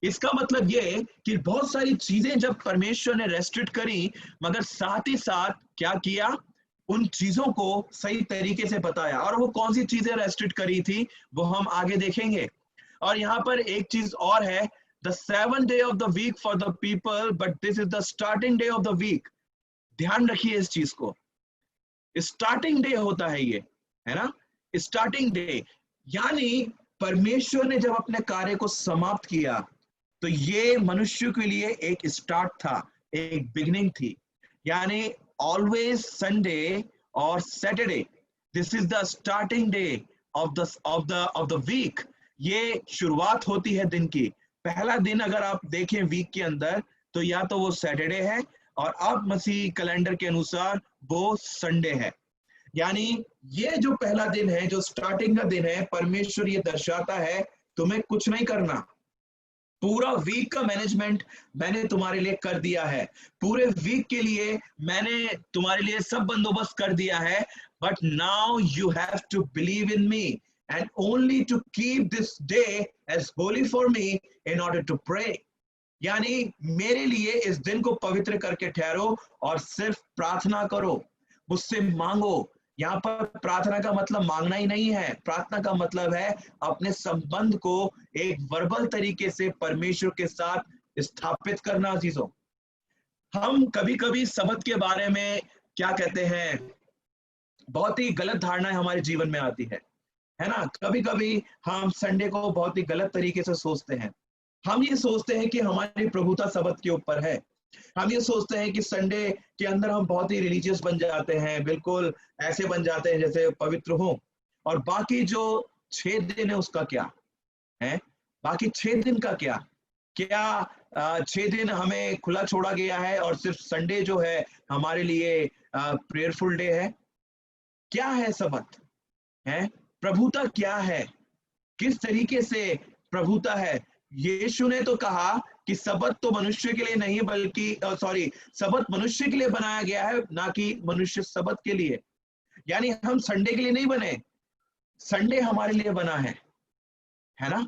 इसका मतलब ये कि बहुत सारी चीजें जब परमेश्वर ने रेस्ट्रिक्ट करी, मगर साथ ही साथ क्या किया, उन चीजों को सही तरीके से बताया। और वो कौन सी चीजें रेस्ट्रिक्ट करी थी वो हम आगे देखेंगे। और यहाँ पर एक चीज और है, the 7th day of the week for the people, but this is the starting day of the week। ध्यान रखिए इस चीज को, स्टार्टिंग डे होता है ये, है ना, स्टार्टिंग डे। यानी परमेश्वर ने जब अपने कार्य को समाप्त किया तो ये मनुष्य के लिए एक स्टार्ट था, एक बिगिनिंग थी। यानी ऑलवेज संडे और Saturday, this is the starting day of the week. ये शुरुआत होती है दिन की। पहला दिन अगर आप देखें वीक के अंदर तो या तो वो सैटरडे है और अब मसीह कैलेंडर के अनुसार वो संडे है। यानी ये जो पहला दिन है, जो स्टार्टिंग का दिन है, परमेश्वर ये दर्शाता है तुम्हें कुछ नहीं करना, पूरा वीक का मैनेजमेंट मैंने तुम्हारे लिए कर दिया है, पूरे वीक के लिए मैंने तुम्हारे लिए सब बंदोबस्त कर दिया है। But now you have to believe in me and only to keep this day as holy for me in order to pray। यानी मेरे लिए इस दिन को पवित्र करके ठहरो और सिर्फ प्रार्थना करो, मुझसे मांगो। यहाँ पर प्रार्थना का मतलब मांगना ही नहीं है, प्रार्थना का मतलब है अपने संबंध को एक वर्बल तरीके से परमेश्वर के साथ स्थापित करना। चीजों हम कभी कभी सबत के बारे में क्या कहते हैं, बहुत ही गलत धारणाएं हमारे जीवन में आती है ना। कभी कभी हम संडे को बहुत ही गलत तरीके से सोचते हैं। हम ये सोचते हैं कि हमारी प्रभुता सबत के ऊपर है। हम ये सोचते हैं कि संडे के अंदर हम बहुत ही रिलीजियस बन जाते हैं, बिल्कुल ऐसे बन जाते हैं जैसे पवित्र हो। और बाकी जो 6 दिन है उसका क्या है, बाकी 6 दिन का क्या 6 दिन हमें खुला छोड़ा गया है और सिर्फ संडे जो है हमारे लिए प्रेयरफुल डे है। क्या है सबत है, प्रभुता क्या है, किस तरीके से प्रभुता है। यीशु ने तो कहा कि सबत तो मनुष्य के लिए नहीं बल्कि सबत मनुष्य के लिए बनाया गया है, ना कि मनुष्य सबत के लिए। यानी हम संडे के लिए नहीं बने, संडे हमारे लिए बना है ना।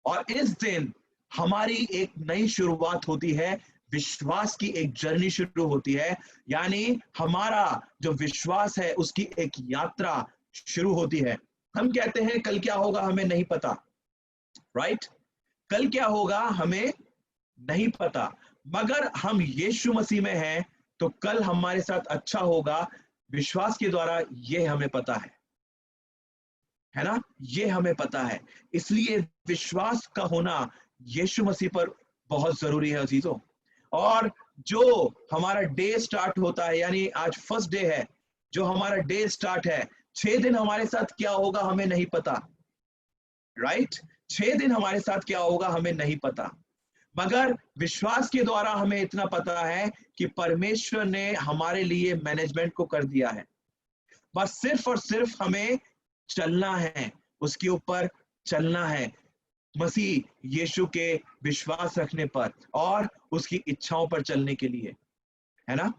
और इस दिन हमारी एक नई शुरुआत होती है विश्वास की एक जर्नी शुरू होती है, यानी हमारा जो विश्वास है उसकी एक यात्रा शुरू होती है। हम कहते हैं कल क्या होगा हमें नहीं पता, राइट? कल क्या होगा हमें नहीं पता, मगर हम यीशु मसीह में हैं तो कल हमारे साथ अच्छा होगा, विश्वास के द्वारा ये हमें पता है ना? ये हमें पता है। इसलिए विश्वास का होना यीशु मसीह पर बहुत जरूरी है अजीजों। और जो हमारा डे स्टार्ट होता है, यानी आज फर्स्ट डे है, जो हमारा डे स्टार्ट है, 6 दिन हमारे साथ क्या होगा हमें नहीं पता, राइट? 6 दिन हमारे साथ क्या होगा हमें नहीं पता, मगर विश्वास के द्वारा हमें इतना पता है कि परमेश्वर ने हमारे लिए मैनेजमेंट को कर दिया है। बस सिर्फ और सिर्फ हमें चलना है, उसके ऊपर चलना है, मसीह यीशु के विश्वास रखने पर और उसकी इच्छाओं पर चलने के लिए, है ना?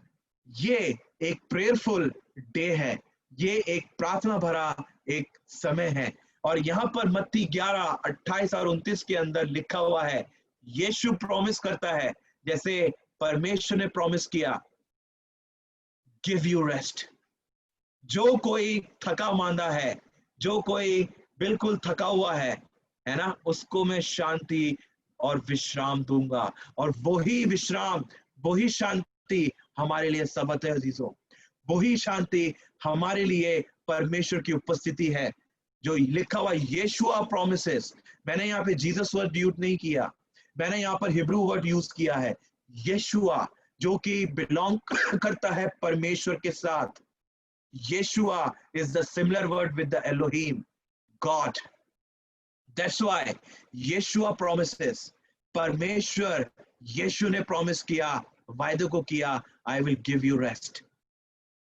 ये एक प्रेयरफुल डे है, ये एक प्रार्थना भरा एक समय है। और यहाँ पर मत्ती 11:28 और 29 के अंदर लिखा हुआ है, यीशु प्रॉमिस करता है, जैसे परमेश्वर ने प्रॉमिस किया, गिव यू रेस्ट। जो कोई थका मांदा है, जो कोई बिल्कुल थका हुआ है ना, उसको मैं शांति और विश्राम दूंगा। और वही विश्राम, वही शांति हमारे लिए सबत है अजीजों, वही शांति हमारे लिए परमेश्वर की उपस्थिति है। जो लिखा हुआ यीशुआ प्रॉमिसेस, मैंने यहाँ पे जीसस वर्ड यूज नहीं किया, मैंने यहाँ पर हिब्रू वर्ड यूज किया है, यीशुआ, जो कि बिलोंग करता है परमेश्वर के साथ। Yeshua is the similar word with the Elohim, God. That's why Yeshua promises, परमेश्वर यीशु ने प्रॉमिस किया, वायदे को किया, I will give you rest.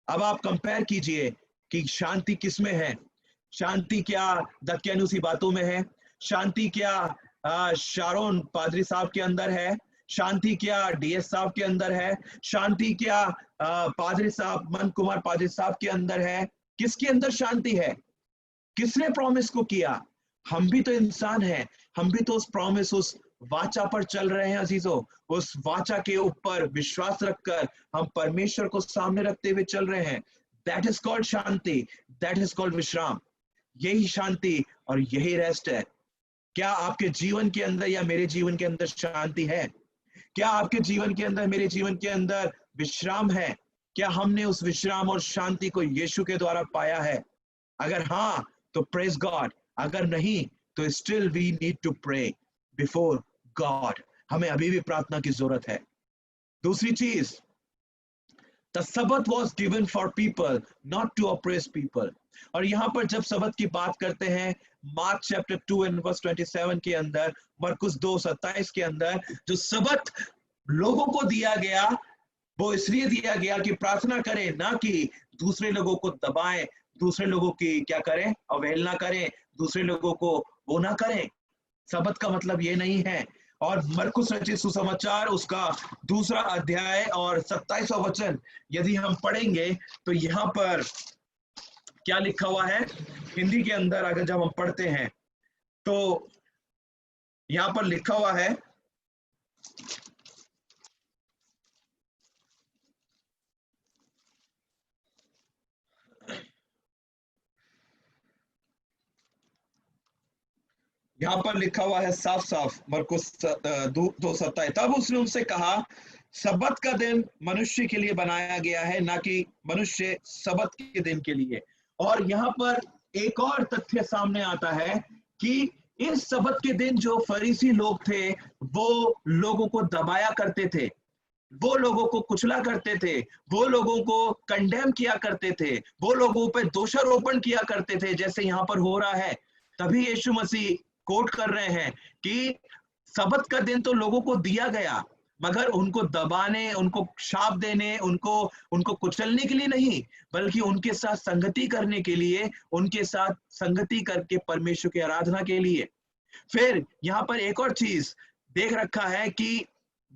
अब आप कंपेयर कीजिए कि शांति किसमें है। शांति क्या दक्यानुसी बातों में है? शांति क्या शारोन पादरी साहब के अंदर है? शांति क्या डीएस साहब के अंदर है? शांति क्या पादरी साहब मन कुमार पादरी साहब के अंदर है? किसके अंदर शांति है? किसने प्रॉमिस को किया? हम भी तो इंसान हैं, हम भी तो उस प्रॉमिस, उस वाचा पर चल रहे हैं अजीजों। उस वाचा के ऊपर विश्वास रखकर हम परमेश्वर को सामने रखते हुए चल रहे हैं। That is called Shanti, that is called विश्राम। यही शांति और यही रेस्ट है। क्या आपके जीवन के अंदर या मेरे जीवन के अंदर शांति है? क्या आपके जीवन के अंदर, मेरे जीवन के अंदर विश्राम है? क्या हमने उस विश्राम और शांति को यीशु के द्वारा पाया है? अगर हाँ तो प्रेज गॉड, अगर नहीं तो still we need to pray before God. हमें अभी भी प्रार्थना की जरूरत है। दूसरी चीज, The Sabbath was given for people, not to oppress people. और यहाँ पर जब सबत की बात करते हैं, मार्क चैप्टर 2 एंड वर्स 27 के अंदर, मरकुस 2:27 के अंदर, जो सबत लोगों को दिया गया वो इसलिए दिया गया कि प्रार्थना करें, ना कि दूसरे लोगों को दबाएं, दूसरे लोगों की क्या करें, अवहेलना करें, दूसरे लोगों को वो ना करें। सबत का मतलब ये नहीं है। और मरकुस रचित सुसमाचार उसका 2 अध्याय और 27वां वचन यदि हम पढ़ेंगे तो यहाँ पर क्या लिखा हुआ है हिंदी के अंदर, अगर जब हम पढ़ते हैं तो यहाँ पर लिखा हुआ है, यहाँ पर लिखा हुआ है साफ साफ, मरकुस 2:27, तब उसने उनसे कहा, सबत का दिन मनुष्य के लिए बनाया गया है, ना कि मनुष्य सबत के दिन के लिए। और यहाँ पर एक और तथ्य सामने आता है कि इस सबत के दिन जो फरीसी लोग थे वो लोगों को दबाया करते थे, वो लोगों को कुचला करते थे, वो लोगों को कंडेम किया करते थे, वो लोगों पे दोषारोपण किया करते थे, जैसे यहाँ पर हो रहा है। तभी यीशु मसीह कोट कर रहे हैं कि सबत का दिन तो लोगों को दिया गया, मगर उनको दबाने, उनको शाप देने, उनको कुचलने के लिए नहीं, बल्कि उनके साथ संगति करने के लिए, उनके साथ संगति करके परमेश्वर की आराधना के लिए। फिर यहाँ पर एक और चीज देख रखा है कि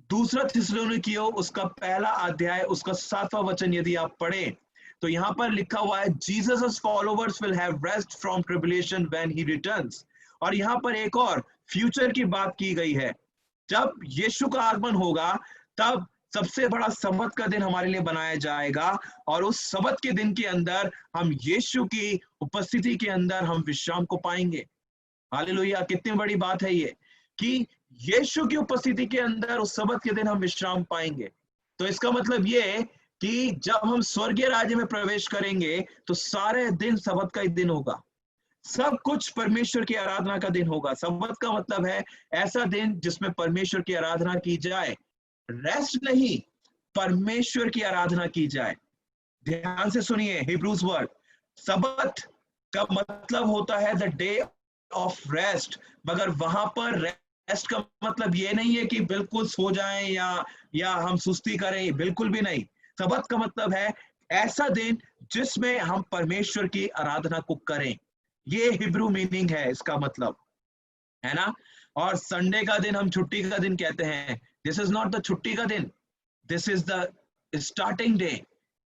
2 थिस्सलुनीकियों उसका 1 अध्याय उसका 7वां वचन यदि आप पढ़ें तो यहाँ पर लिखा हुआ है, Jesus followers will have rest from tribulation when he returns. और यहाँ पर एक और फ्यूचर की बात की गई है, जब यीशु का आगमन होगा तब सबसे बड़ा सबत का दिन हमारे लिए बनाया जाएगा और उस सबत के दिन के अंदर हम यीशु की उपस्थिति के अंदर हम विश्राम को पाएंगे। हालेलुया, कितनी बड़ी बात है ये कि यीशु की उपस्थिति के अंदर उस सबत के दिन हम विश्राम पाएंगे। तो इसका मतलब ये कि जब हम स्वर्गीय राज्य में प्रवेश करेंगे तो सारे दिन सबत का ही दिन होगा, सब कुछ परमेश्वर की आराधना का दिन होगा। सबत का मतलब है ऐसा दिन जिसमें परमेश्वर की आराधना की जाए, रेस्ट नहीं, परमेश्वर की आराधना की जाए। ध्यान से सुनिए, हिब्रूज वर्ड सबत का मतलब होता है द डे ऑफ रेस्ट, मगर वहां पर रेस्ट का मतलब ये नहीं है कि बिल्कुल सो जाएं या हम सुस्ती करें, बिल्कुल भी नहीं। सबत का मतलब है ऐसा दिन जिसमें हम परमेश्वर की आराधना को करें, ये हिब्रू मीनिंग है इसका मतलब, है ना। और संडे का दिन हम छुट्टी का दिन कहते हैं। दिस इज नॉट द छुट्टी का दिन, this is the starting day,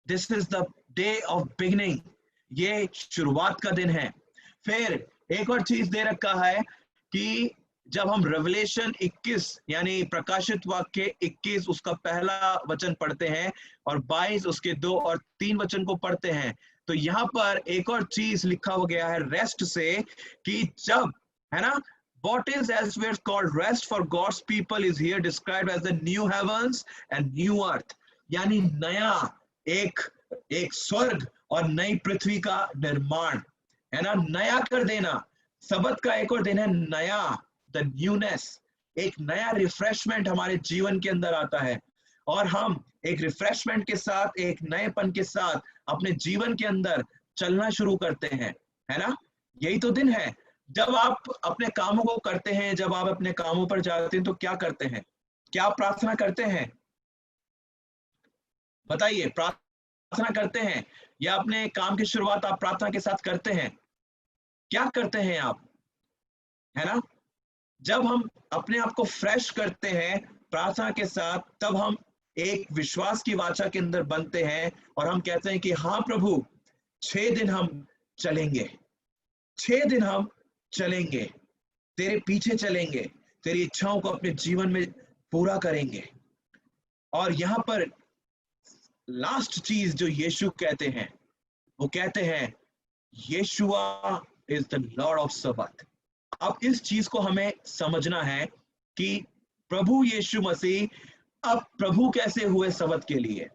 this is the day of beginning, ये शुरुआत का दिन है। फिर एक और चीज दे रखा है कि जब हम रेवलेशन 21 यानी प्रकाशित वाक्य 21 उसका पहला वचन पढ़ते हैं और 22 उसके 2 और 3 वचन को पढ़ते हैं, तो यहाँ पर एक और चीज लिखा हो गया है रेस्ट से कि जब, है ना, what is elsewhere called rest for God's people is here described as the new heavens and new earth, यानी नया एक स्वर्ग और नई पृथ्वी का निर्माण, है ना, नया कर देना। सबत का एक और दिन है नया, द न्यूनेस, एक नया रिफ्रेशमेंट हमारे जीवन के अंदर आता है और हम एक रिफ्रेशमेंट के साथ, एक नएपन के साथ अपने जीवन के अंदर चलना शुरू करते हैं, है ना। यही तो दिन है जब आप अपने कामों को करते हैं, जब आप अपने कामों पर जाते हैं तो क्या करते हैं? क्या आप प्रार्थना करते हैं? बताइए, प्रार्थना करते हैं या अपने काम की शुरुआत आप प्रार्थना के साथ करते हैं? क्या करते हैं आप, है ना। जब हम अपने आप को फ्रेश करते हैं प्रार्थना के साथ, तब हम एक विश्वास की वाचा के अंदर बनते हैं और हम कहते हैं कि हाँ प्रभु, 6 दिन हम चलेंगे, 6 दिन हम चलेंगे, तेरे पीछे चलेंगे, तेरी इच्छाओं को अपने जीवन में पूरा करेंगे। और यहाँ पर लास्ट चीज जो यीशु कहते हैं, वो कहते हैं यीशुआ इज द लॉर्ड ऑफ सबत। अब इस चीज को हमें समझना है कि प्रभु यीशु मसीह अब प्रभु कैसे हुए सबत के लिए।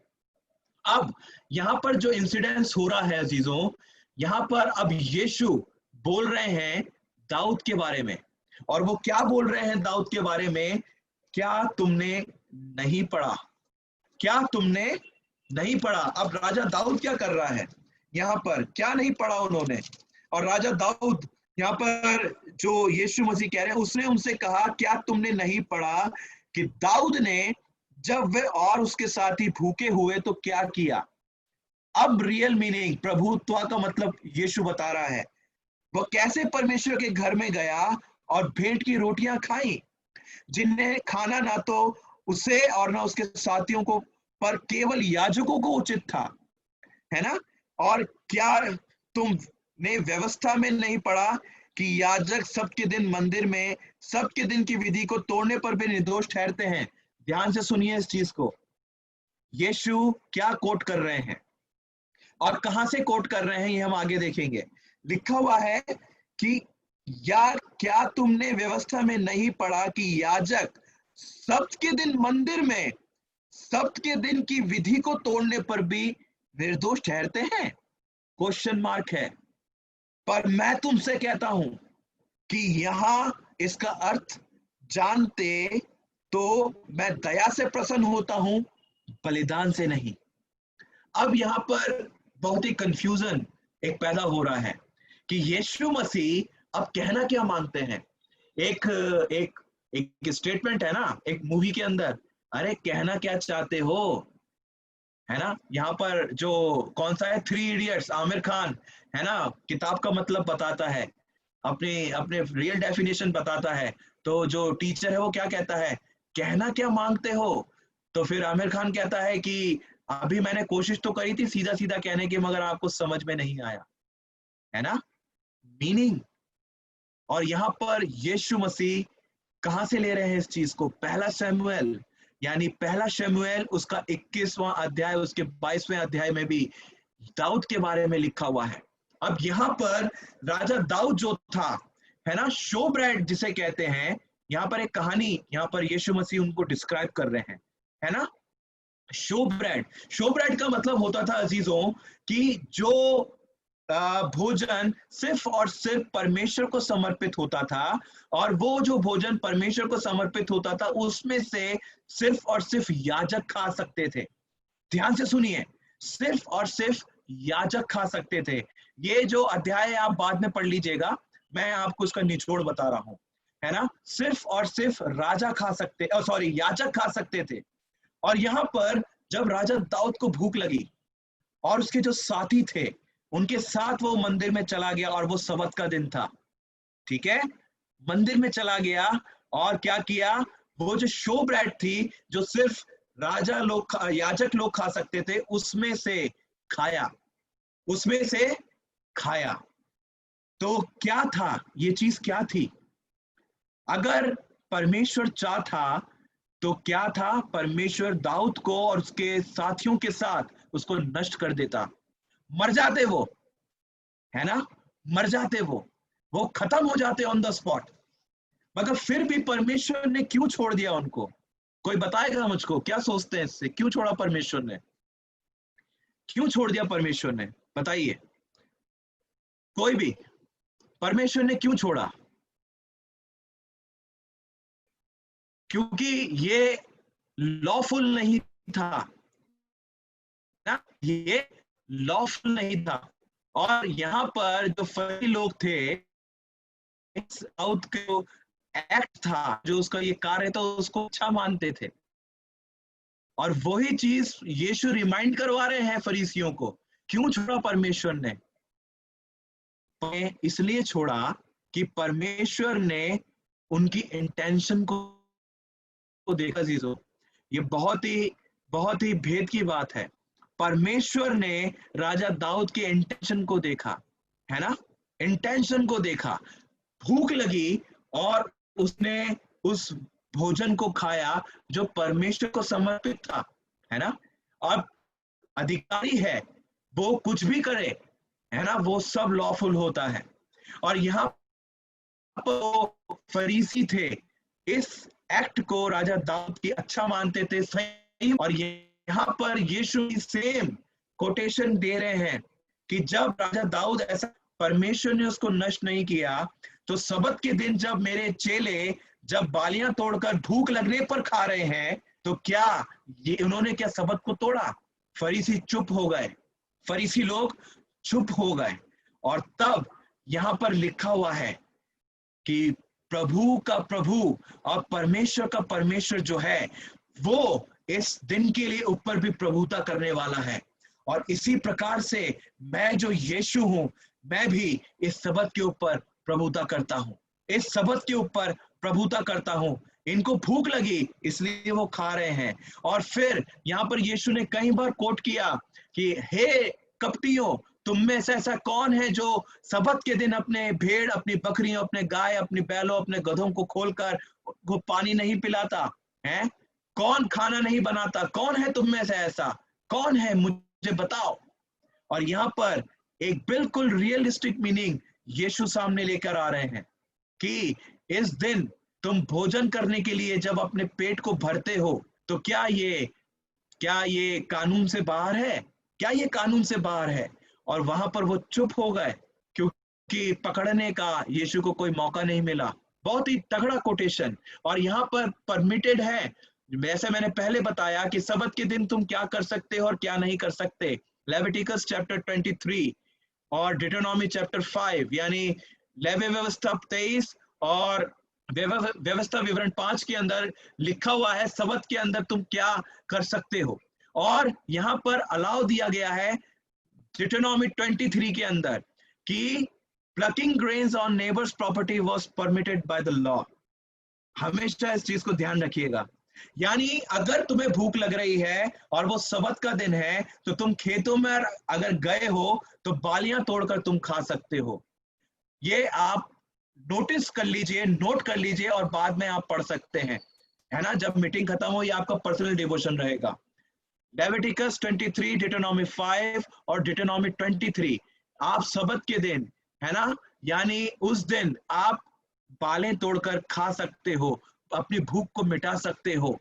अब यहाँ पर जो इंसिडेंस हो रहा है अजीजों, यहाँ पर अब यीशु बोल रहे हैं दाऊद के बारे में, और वो क्या बोल रहे हैं दाऊद के बारे में? क्या तुमने नहीं पढ़ा? क्या तुमने नहीं पढ़ा? अब राजा दाऊद क्या कर रहा है यहाँ पर? क्या नहीं पढ़ा उन्होंने? और राजा दाऊद यहाँ पर जो यीशु मसीह कह रहे हैं, उसने उनसे कहा क्या तुमने नहीं पढ़ा कि दाऊद ने जब वे और उसके साथी भूखे हुए तो क्या किया? अब रियल मीनिंग प्रभुत्व का मतलब यीशु बता रहा है। वो कैसे परमेश्वर के घर में गया और भेंट की रोटियां खाई, जिन्हें खाना ना तो उसे और ना उसके साथियों को, पर केवल याजकों को उचित था, है ना। और क्या तुमने व्यवस्था में नहीं पढ़ा कि याजक सबके दिन मंदिर में सबके दिन की विधि को तोड़ने पर भी निर्दोष ठहरते हैं? ध्यान से सुनिए इस चीज को, यीशु क्या कोट कर रहे हैं और कहां से कोट कर रहे हैं ये हम आगे देखेंगे। लिखा हुआ है कि यार क्या तुमने व्यवस्था में नहीं पढ़ा कि याजक सब्त के दिन मंदिर में सब्त के दिन की विधि को तोड़ने पर भी निर्दोष ठहरते हैं? क्वेश्चन मार्क है। पर मैं तुमसे कहता हूं कि यहां इसका अर्थ जानते तो मैं दया से प्रसन्न होता हूं, बलिदान से नहीं। अब यहाँ पर बहुत ही कंफ्यूजन एक पैदा हो रहा है कि यीशु मसीह अब कहना क्या मांगते हैं। एक स्टेटमेंट है ना एक मूवी के अंदर, अरे कहना क्या चाहते हो, है ना। यहाँ पर जो कौन सा है, 3 इडियट्स, आमिर खान, है ना, किताब का मतलब बताता है, अपने रियल डेफिनेशन बताता है। तो जो टीचर है वो क्या कहता है, कहना क्या मांगते हो? तो फिर आमिर खान कहता है कि अभी मैंने कोशिश तो करी थी सीधा सीधा कहने की, मगर आपको समझ में नहीं आया, है ना, मीनिंग। और यहाँ पर यीशु मसीह कहां से ले रहे हैं इस चीज को? 1 शमूएल यानी पहला शमूएल उसका 21वां अध्याय उसके 22वें अध्याय में भी दाऊद के बारे में लिखा हुआ है। अब यहाँ पर राजा दाऊद जो था, है ना, शोब्रेड जिसे कहते हैं, यहाँ पर एक कहानी, यहाँ पर यीशु मसीह उनको डिस्क्राइब कर रहे हैं, है ना। शोब्रेड का मतलब होता था अजीजों कि जो भोजन सिर्फ और सिर्फ परमेश्वर को समर्पित होता था, और वो जो भोजन परमेश्वर को समर्पित होता था उसमें से सिर्फ और सिर्फ याजक खा सकते थे। ध्यान से सुनिए, सिर्फ और सिर्फ याजक खा सकते थे। ये जो अध्याय आप बाद में पढ़ लीजिएगा, मैं आपको उसका निचोड़ बता रहा हूं, है ना। सिर्फ और सिर्फ राजा खा सकते, सॉरी, याजक खा सकते थे। और यहाँ पर जब राजा दाऊद को भूख लगी और उसके जो साथी थे उनके साथ वो मंदिर में चला गया, और वो सबत का दिन था, ठीक है, मंदिर में चला गया और क्या किया, वो जो शोब्रेड थी जो सिर्फ राजा लोग, याजक लोग खा सकते थे, उसमें से खाया, उसमें से खाया। तो क्या था ये चीज, क्या थी? अगर परमेश्वर चाहता तो क्या था, परमेश्वर दाऊद को और उसके साथियों के साथ उसको नष्ट कर देता, मर जाते वो, है ना, मर जाते वो खत्म हो जाते ऑन द स्पॉट। मगर फिर भी परमेश्वर ने क्यों छोड़ दिया उनको? कोई बताएगा मुझको, क्या सोचते हैं इससे, क्यों छोड़ा परमेश्वर ने? क्यों छोड़ दिया परमेश्वर ने? बताइए कोई भी, परमेश्वर ने क्यों छोड़ा? क्योंकि ये लॉफुल नहीं था ना, ये लॉफुल नहीं था। और यहाँ पर जो फरीसी लोग थे, दाऊद के जो एक्ट था, जो उसका ये कार्य था, उसको अच्छा मानते थे। और वही चीज यीशु रिमाइंड करवा रहे हैं फरीसियों को। क्यों छोड़ा परमेश्वर ने? इसलिए छोड़ा कि परमेश्वर ने उनकी इंटेंशन को देखा। जीजो, ये बहुत ही भेद की बात है। परमेश्वर ने राजा दाऊद के इंटेंशन को देखा, है ना, इंटेंशन को देखा। भूख लगी और उसने उस भोजन को खाया जो परमेश्वर को समर्पित था, है ना। अब अधिकारी है, वो कुछ भी करे, है ना, वो सब लॉफुल होता है। और यहाँ पर फरीसी थे, इस एक्ट को राजा दाऊद की अच्छा मानते थे, सही। और यहाँ पर यीशु सेम कोटेशन दे रहे हैं कि जब राजा दाऊद ऐसा, परमेश्वर ने उसको नष्ट नहीं किया, तो सबत के दिन जब मेरे चेले जब बालियां तोड़कर भूख लगने पर खा रहे हैं, तो क्या ये उन्होंने क्या सबत को तोड़ा? फरीसी चुप हो गए, फरीसी लोग चुप हो गए। और तब यहाँ पर लिखा हुआ है कि प्रभु का प्रभु और परमेश्वर का परमेश्वर जो है, वो इस दिन के लिए ऊपर भी प्रभुता करने वाला है। और इसी प्रकार से मैं जो यीशु हूं, मैं भी इस सबत के ऊपर प्रभुता करता हूं, इस सबत के ऊपर प्रभुता करता हूं। इनको भूख लगी इसलिए वो खा रहे हैं। और फिर यहाँ पर यीशु ने कई बार कोट किया कि हे कपटियों, तुम में से ऐसा कौन है जो सबत के दिन अपने भेड़, अपनी बकरियों, अपने गाय, अपनी बैलों, अपने गधों को खोलकर उनको पानी नहीं पिलाता है? कौन खाना नहीं बनाता? कौन है तुम में से ऐसा? कौन है? मुझे बताओ। और यहाँ पर एक बिल्कुल रियलिस्टिक मीनिंग यीशु सामने लेकर आ रहे हैं कि इस दिन तुम भोजन करने के लिए जब अपने पेट को भरते हो, तो क्या ये कानून से बाहर है? क्या ये कानून से बाहर है? और वहां पर वो चुप हो गए क्योंकि पकड़ने का यीशु को कोई मौका नहीं मिला। बहुत ही तगड़ा कोटेशन। और यहाँ पर परमिटेड है, वैसे मैंने पहले बताया कि सबत के दिन तुम क्या कर सकते हो और क्या नहीं कर सकते। लेविटिकस चैप्टर 23 और डिटरनॉमी चैप्टर 5, यानी लेवी व्यवस्था 23 और व्यवस्था विवरण 5 के अंदर लिखा हुआ है सबत के अंदर तुम क्या कर सकते हो। और यहाँ पर अलाउ दिया गया है डिटरनॉमी 23 के अंदर कि plucking grains on neighbours property was permitted by the law. हमेशा इस चीज को ध्यान रखिएगा। यानी अगर तुम्हें भूख लग रही है और वो सबत का दिन है, तो तुम खेतों में अगर गए हो तो बालियां तोड़कर तुम खा सकते हो। ये आप नोटिस कर लीजिए, नोट कर लीजिए और बाद में आप पढ़ सकते हैं। है ना। जब मीटिंग खत्म हो, ये आपका पर्सनल डिवोशन रहेगा। लेविटिकस 23, डिटोनॉमी 5 और डिटोनॉमी 23, आप सबत के दिन, है ना, यानी उस दिन आप बालें तोड़कर खा सकते हो, अपनी भूख को मिटा सकते हो।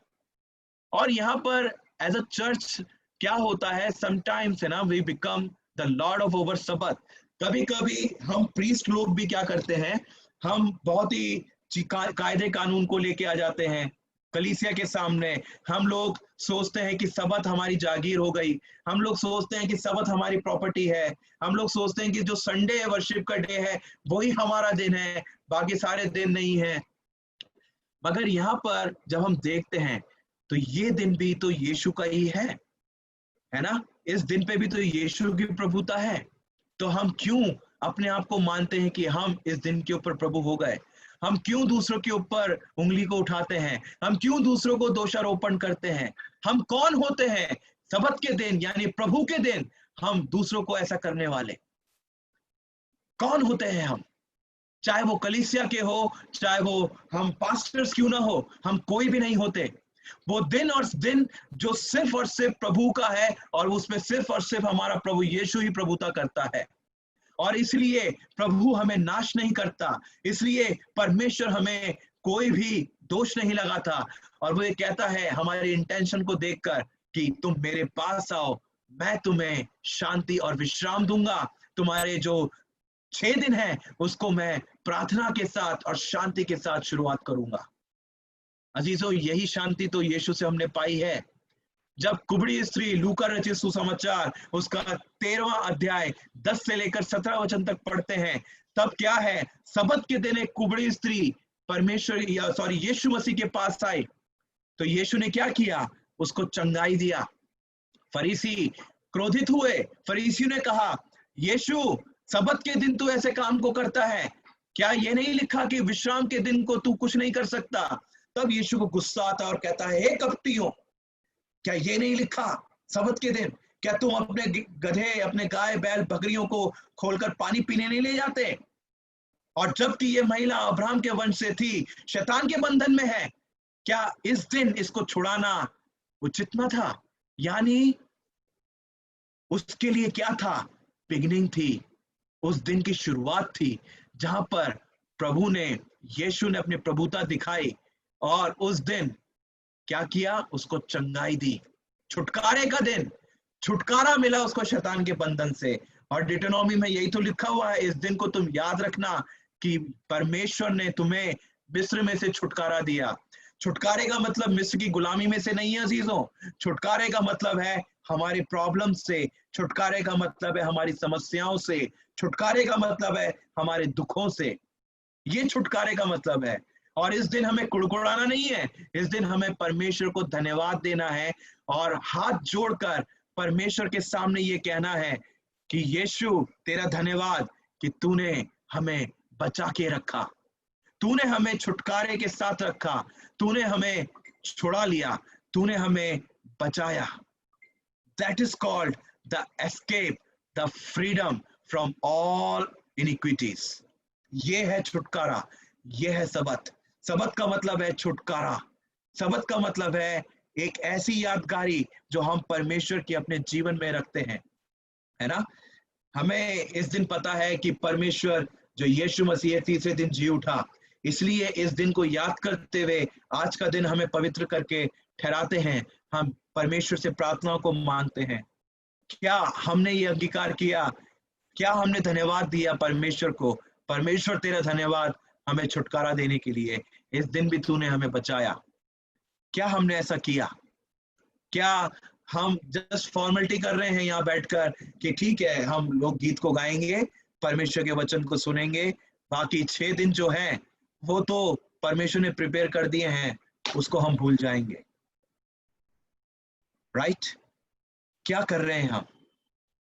और यहाँ पर एज अ चर्च क्या होता है, समटाइम्स, है ना, we become the lord of over Sabbath. कभी कभी हम प्रीस्ट लोग भी क्या करते हैं, हम बहुत ही कायदे कानून को लेके आ जाते हैं कलीसिया के सामने। हम लोग सोचते हैं कि सबत हमारी जागीर हो गई, हम लोग सोचते हैं कि सबत हमारी प्रॉपर्टी है, हम लोग सोचते हैं कि जो संडे है, वर्शिप का डे है, वही हमारा दिन है, बाकी सारे दिन नहीं है। मगर यहाँ पर जब हम देखते हैं तो ये दिन भी तो यीशु का ही है ना। इस दिन पे भी तो यीशु की प्रभुता है। तो हम क्यों अपने आप को मानते हैं कि हम इस दिन के ऊपर प्रभु हो गए? हम क्यों दूसरों के ऊपर उंगली को उठाते हैं? हम क्यों दूसरों को दोषारोपण करते हैं? हम कौन होते हैं सबत के दिन, यानी प्रभु के दिन, हम दूसरों को ऐसा करने वाले कौन होते हैं? हम, चाहे वो कलीसिया के हो, चाहे वो हम पास्टर्स क्यों ना हो, हम कोई भी नहीं होते। वो दिन और दिन जो सिर्फ और सिर्फ प्रभु का है, और उसमें सिर्फ और सिर्फ हमारा प्रभु यीशु ही प्रभुता करता है। और इसलिए प्रभु हमें नाश नहीं करता, इसलिए परमेश्वर हमें कोई भी दोष नहीं लगाता। और वो ये कहता है हमारे इंटेंशन को देखकर कि तुम मेरे पास आओ, मैं तुम्हें शांति और विश्राम दूंगा। तुम्हारे जो 6 दिन है उसको मैं प्रार्थना के साथ और शांति के साथ शुरुआत करूंगा। अजीजों, यही शांति तो यीशु से हमने पाई है। जब कुबड़ी स्त्री लूका रचित सुसमाचार उसका 13वां अध्याय 10 से लेकर 17 वचन तक पढ़ते हैं, तब क्या है, सबत के दिन एक कुबड़ी स्त्री यीशु मसीह के पास आई। तो यीशु ने क्या किया? उसको चंगाई दिया। फरीसी क्रोधित हुए, फरीसियों ने कहा, यीशु सबत के दिन तू ऐसे काम को करता है, क्या ये नहीं लिखा कि विश्राम के दिन को तू कुछ नहीं कर सकता? तब यीशु को गुस्सा आता और कहता है, हे कपटियों, क्या ये नहीं लिखा सबत के दिन? क्या तुम अपने गधे, अपने गाय बैल बकरियों को खोलकर पानी पीने नहीं ले जाते? और जबकि ये महिला अब्राहम के वंश से थी, शैतान के बंधन में है, क्या इस दिन इसको छुड़ाना उचित न था? यानी उसके लिए क्या था? बिगिनिंग थी, उस दिन की शुरुआत थी जहां पर प्रभु ने, यीशु ने अपनी प्रभुता दिखाई। और उस दिन क्या किया? उसको चंगाई दी, छुटकारे का दिन, छुटकारा मिला उसको शैतान के बंधन से। और डिटोनॉमी में यही तो लिखा हुआ है, इस दिन को तुम याद रखना कि परमेश्वर ने तुम्हें मिस्र में से छुटकारा दिया। छुटकारे का मतलब मिस्र की गुलामी में से नहीं है अजीजों, छुटकारे का मतलब है हमारी प्रॉब्लम से, छुटकारे का मतलब है हमारी समस्याओं से, छुटकारे का मतलब है हमारे दुखों से। ये छुटकारे का मतलब है। और इस दिन हमें कुड़कुड़ाना नहीं है, इस दिन हमें परमेश्वर को धन्यवाद देना है और हाथ जोड़कर परमेश्वर के सामने ये कहना है कि यीशु तेरा धन्यवाद कि तूने हमें बचा के रखा, तूने हमें छुटकारे के साथ रखा, तूने हमें छुड़ा लिया, तूने हमें बचाया। That is called the escape, the freedom from all iniquities. ये है छुटकारा, ये है सबत। सबत का मतलब है छुटकारा, सबत का मतलब है एक ऐसी यादगारी जो हम परमेश्वर की अपने जीवन में रखते हैं, है ना। हमें इस दिन पता है कि परमेश्वर जो यीशु मसीह तीसरे दिन जी उठा, इसलिए इस दिन को याद करते हुए आज का दिन हमें पवित्र करके ठहराते हैं। हम परमेश्वर से प्रार्थनाओं को मांगते हैं। क्या हमने ये अंगीकार किया? क्या हमने धन्यवाद दिया परमेश्वर को? परमेश्वर तेरा धन्यवाद हमें छुटकारा देने के लिए, इस दिन भी तूने हमें बचाया। क्या हमने ऐसा किया? क्या हम जस्ट फॉर्मेलिटी कर रहे हैं यहाँ बैठकर कि ठीक है हम लोग गीत को गाएंगे, परमेश्वर के वचन को सुनेंगे, बाकी 6 दिन जो है वो तो परमेश्वर ने प्रिपेयर कर दिए हैं, उसको हम भूल जाएंगे? राइट? क्या कर रहे हैं हम?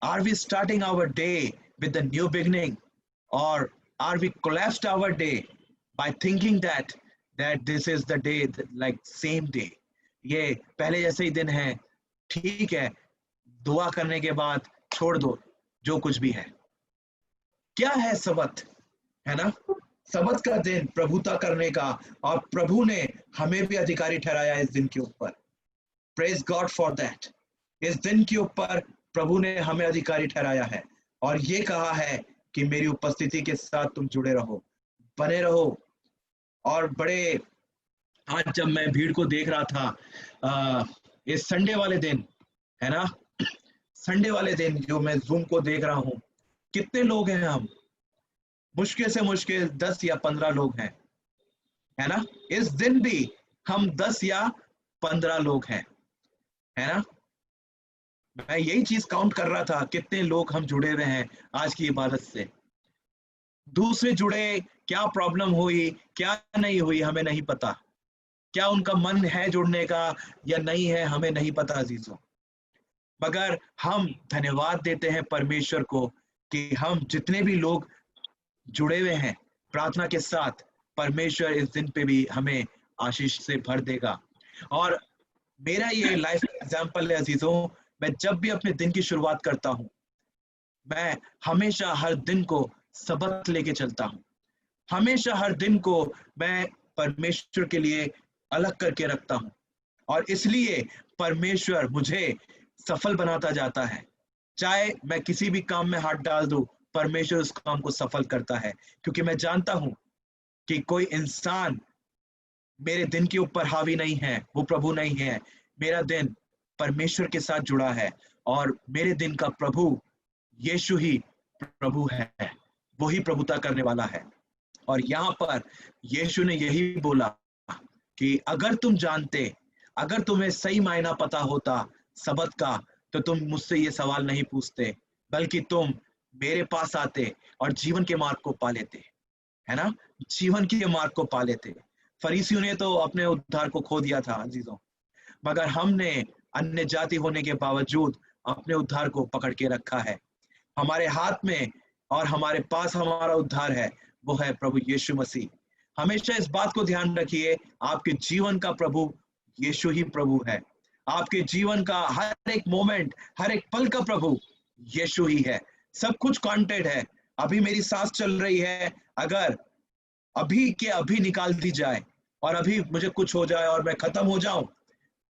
Are we starting our day with a new beginning, or are we collapsed our day by thinking that this is the day, like same day, ये पहले जैसे ही दिन है, ठीक है, दुआ करने के बाद छोड़ दो जो कुछ भी है। क्या है सबत, है ना? सबत का दिन प्रभुता करने का, और प्रभु ने हमें भी अधिकारी ठहराया इस दिन के ऊपर। Praise God for that. इस दिन के ऊपर प्रभु ने हमें अधिकारी ठहराया है और ये कहा है कि मेरी उपस्थिति के साथ तुम जुड़े रहो, बने रहो। और बड़े आज जब मैं भीड़ को देख रहा था इस संडे वाले दिन, है ना, संडे वाले दिन जो मैं जूम को देख रहा हूं, कितने लोग हैं हम? मुश्किल से मुश्किल 10 या 15 लोग हैं, है ना। इस दिन भी हम 10 या 15 लोग हैं, है ना। मैं यही चीज काउंट कर रहा था, कितने लोग हम जुड़े हुए हैं आज की इबादत से। दूसरे जुड़े, क्या प्रॉब्लम हुई क्या नहीं हुई हमें नहीं पता, क्या उनका मन है जुड़ने का या नहीं है हमें नहीं पता अजीजों, मगर हम धन्यवाद देते हैं परमेश्वर को कि हम जितने भी लोग जुड़े हुए हैं प्रार्थना के साथ, परमेश्वर इस दिन पे भी हमें आशीष से भर देगा। और मेरा ये लाइफ एग्जाम्पल है अजीजों, मैं जब भी अपने दिन की शुरुआत करता हूँ, मैं हमेशा हर दिन को सबक लेके चलता हूँ, हमेशा हर दिन को मैं परमेश्वर के लिए अलग करके रखता हूँ, और इसलिए परमेश्वर मुझे सफल बनाता जाता है। चाहे मैं किसी भी काम में हाथ डाल दूं, परमेश्वर उस काम को सफल करता है, क्योंकि मैं जानता हूं कि कोई इंसान मेरे दिन के ऊपर हावी नहीं है, वो प्रभु नहीं है। मेरा दिन परमेश्वर के साथ जुड़ा है और मेरे दिन का प्रभु यीशु ही प्रभु है, वही प्रभुता करने वाला है। और यहाँ पर यीशु ने यही बोला कि अगर तुम जानते, अगर तुम्हें सही मायना पता होता सबत का, तो तुम मुझसे ये सवाल नहीं पूछते, बल्कि तुम मेरे पास आते और जीवन के मार्ग को पा लेते, है ना, जीवन के मार्ग को पा लेते। फरीसियों ने तो अपने उद्धार को खो दिया था अजीजों, मगर हमने अन्य जाति होने के बावजूद अपने उद्धार को पकड़ के रखा है। हमारे हाथ में और हमारे पास हमारा उद्धार है, वो है प्रभु यीशु मसीह। हमेशा इस बात को ध्यान रखिए, आपके जीवन का प्रभु यीशु ही प्रभु है। आपके जीवन का हर एक मोमेंट, हर एक पल का प्रभु यीशु ही है। सब कुछ काउंटेड है। अभी मेरी सांस चल रही है, अगर अभी के अभी निकाल दी जाए और अभी मुझे कुछ हो जाए और मैं खत्म हो जाऊं,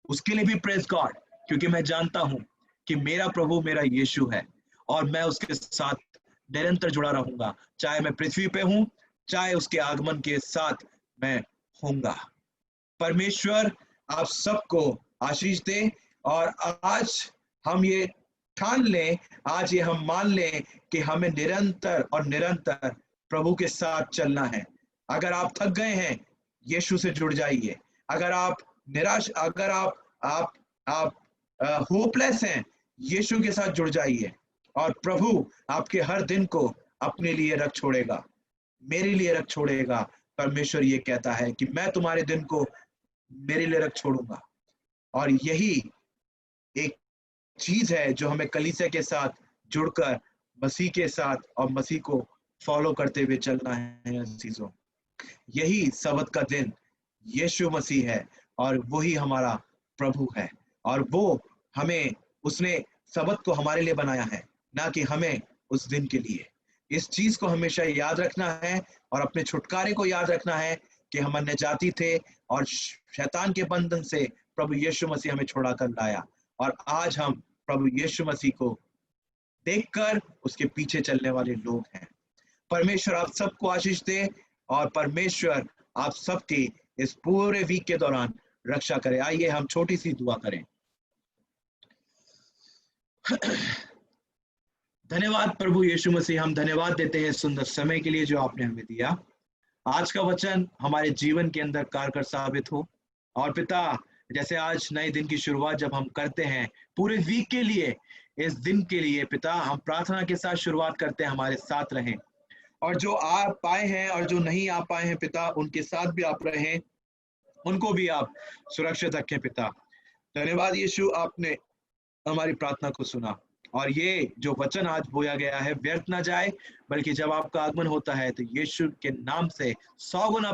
उसके लिए भी प्रेज गॉड, क्योंकि मैं जानता हूं कि मेरा प्रभु मेरा यीशु है और मैं उसके साथ निरंतर जुड़ा रहूंगा, चाहे मैं पृथ्वी पे हूं, चाहे उसके आगमन के साथ मैं होऊंगा। परमेश्वर आप सबको आशीष दे। और आज हम ये ठान लें, आज ये हम मान लें कि हमें निरंतर और निरंतर प्रभु के साथ चलना है। अगर आप थक गए हैं, यीशु से जुड़ जाइए। अगर आप निराश, अगर आप होपलेस हैं, यीशु के साथ जुड़ जाइए और प्रभु आपके हर दिन को अपने लिए रख छोड़ेगा, मेरे लिए रख छोड़ेगा। परमेश्वर ये कहता है कि मैं तुम्हारे दिन को मेरे लिए रख छोड़ूंगा। और यही एक चीज है जो हमें कलीसिया के साथ जुड़कर मसीह के साथ और मसीह को फॉलो करते हुए चलना है अजीजों। यही सबत का दिन यीशु मसीह है और वही हमारा प्रभु है, और वो हमें, उसने सबत को हमारे लिए बनाया है, ना कि हमें उस दिन के लिए। इस चीज को हमेशा याद रखना है और अपने छुटकारे को याद रखना है कि हम अन्य जाति थे और शैतान के बंधन से प्रभु यीशु मसीह हमें छुड़ा कर लाया, और आज हम प्रभु यीशु मसीह को देखकर उसके पीछे चलने वाले लोग हैं। परमेश्वर आप सबको आशीष दे और परमेश्वर आप सबकी इस पूरे वीक के दौरान रक्षा करे। आइए हम छोटी सी दुआ करें। धन्यवाद प्रभु यीशु मसीह, हम धन्यवाद देते हैं सुंदर समय के लिए जो आपने हमें दिया। आज का वचन हमारे जीवन के अंदर कारगर साबित हो। और पिता, जैसे आज नए दिन की शुरुआत जब हम करते हैं पूरे वीक के लिए, इस दिन के लिए पिता हम प्रार्थना के साथ शुरुआत करते हैं, हमारे साथ रहें। और जो आ पाए हैं और जो नहीं आ पाए हैं पिता, उनके साथ भी आप रहें, उनको भी आप सुरक्षित रखें पिता। धन्यवाद यीशु, आपने हमारी प्रार्थना को सुना, और ये जो वचन आज बोया गया है व्यर्थ ना जाए, बल्कि जब आपका आगमन होता है तो यीशु के नाम से 100 गुना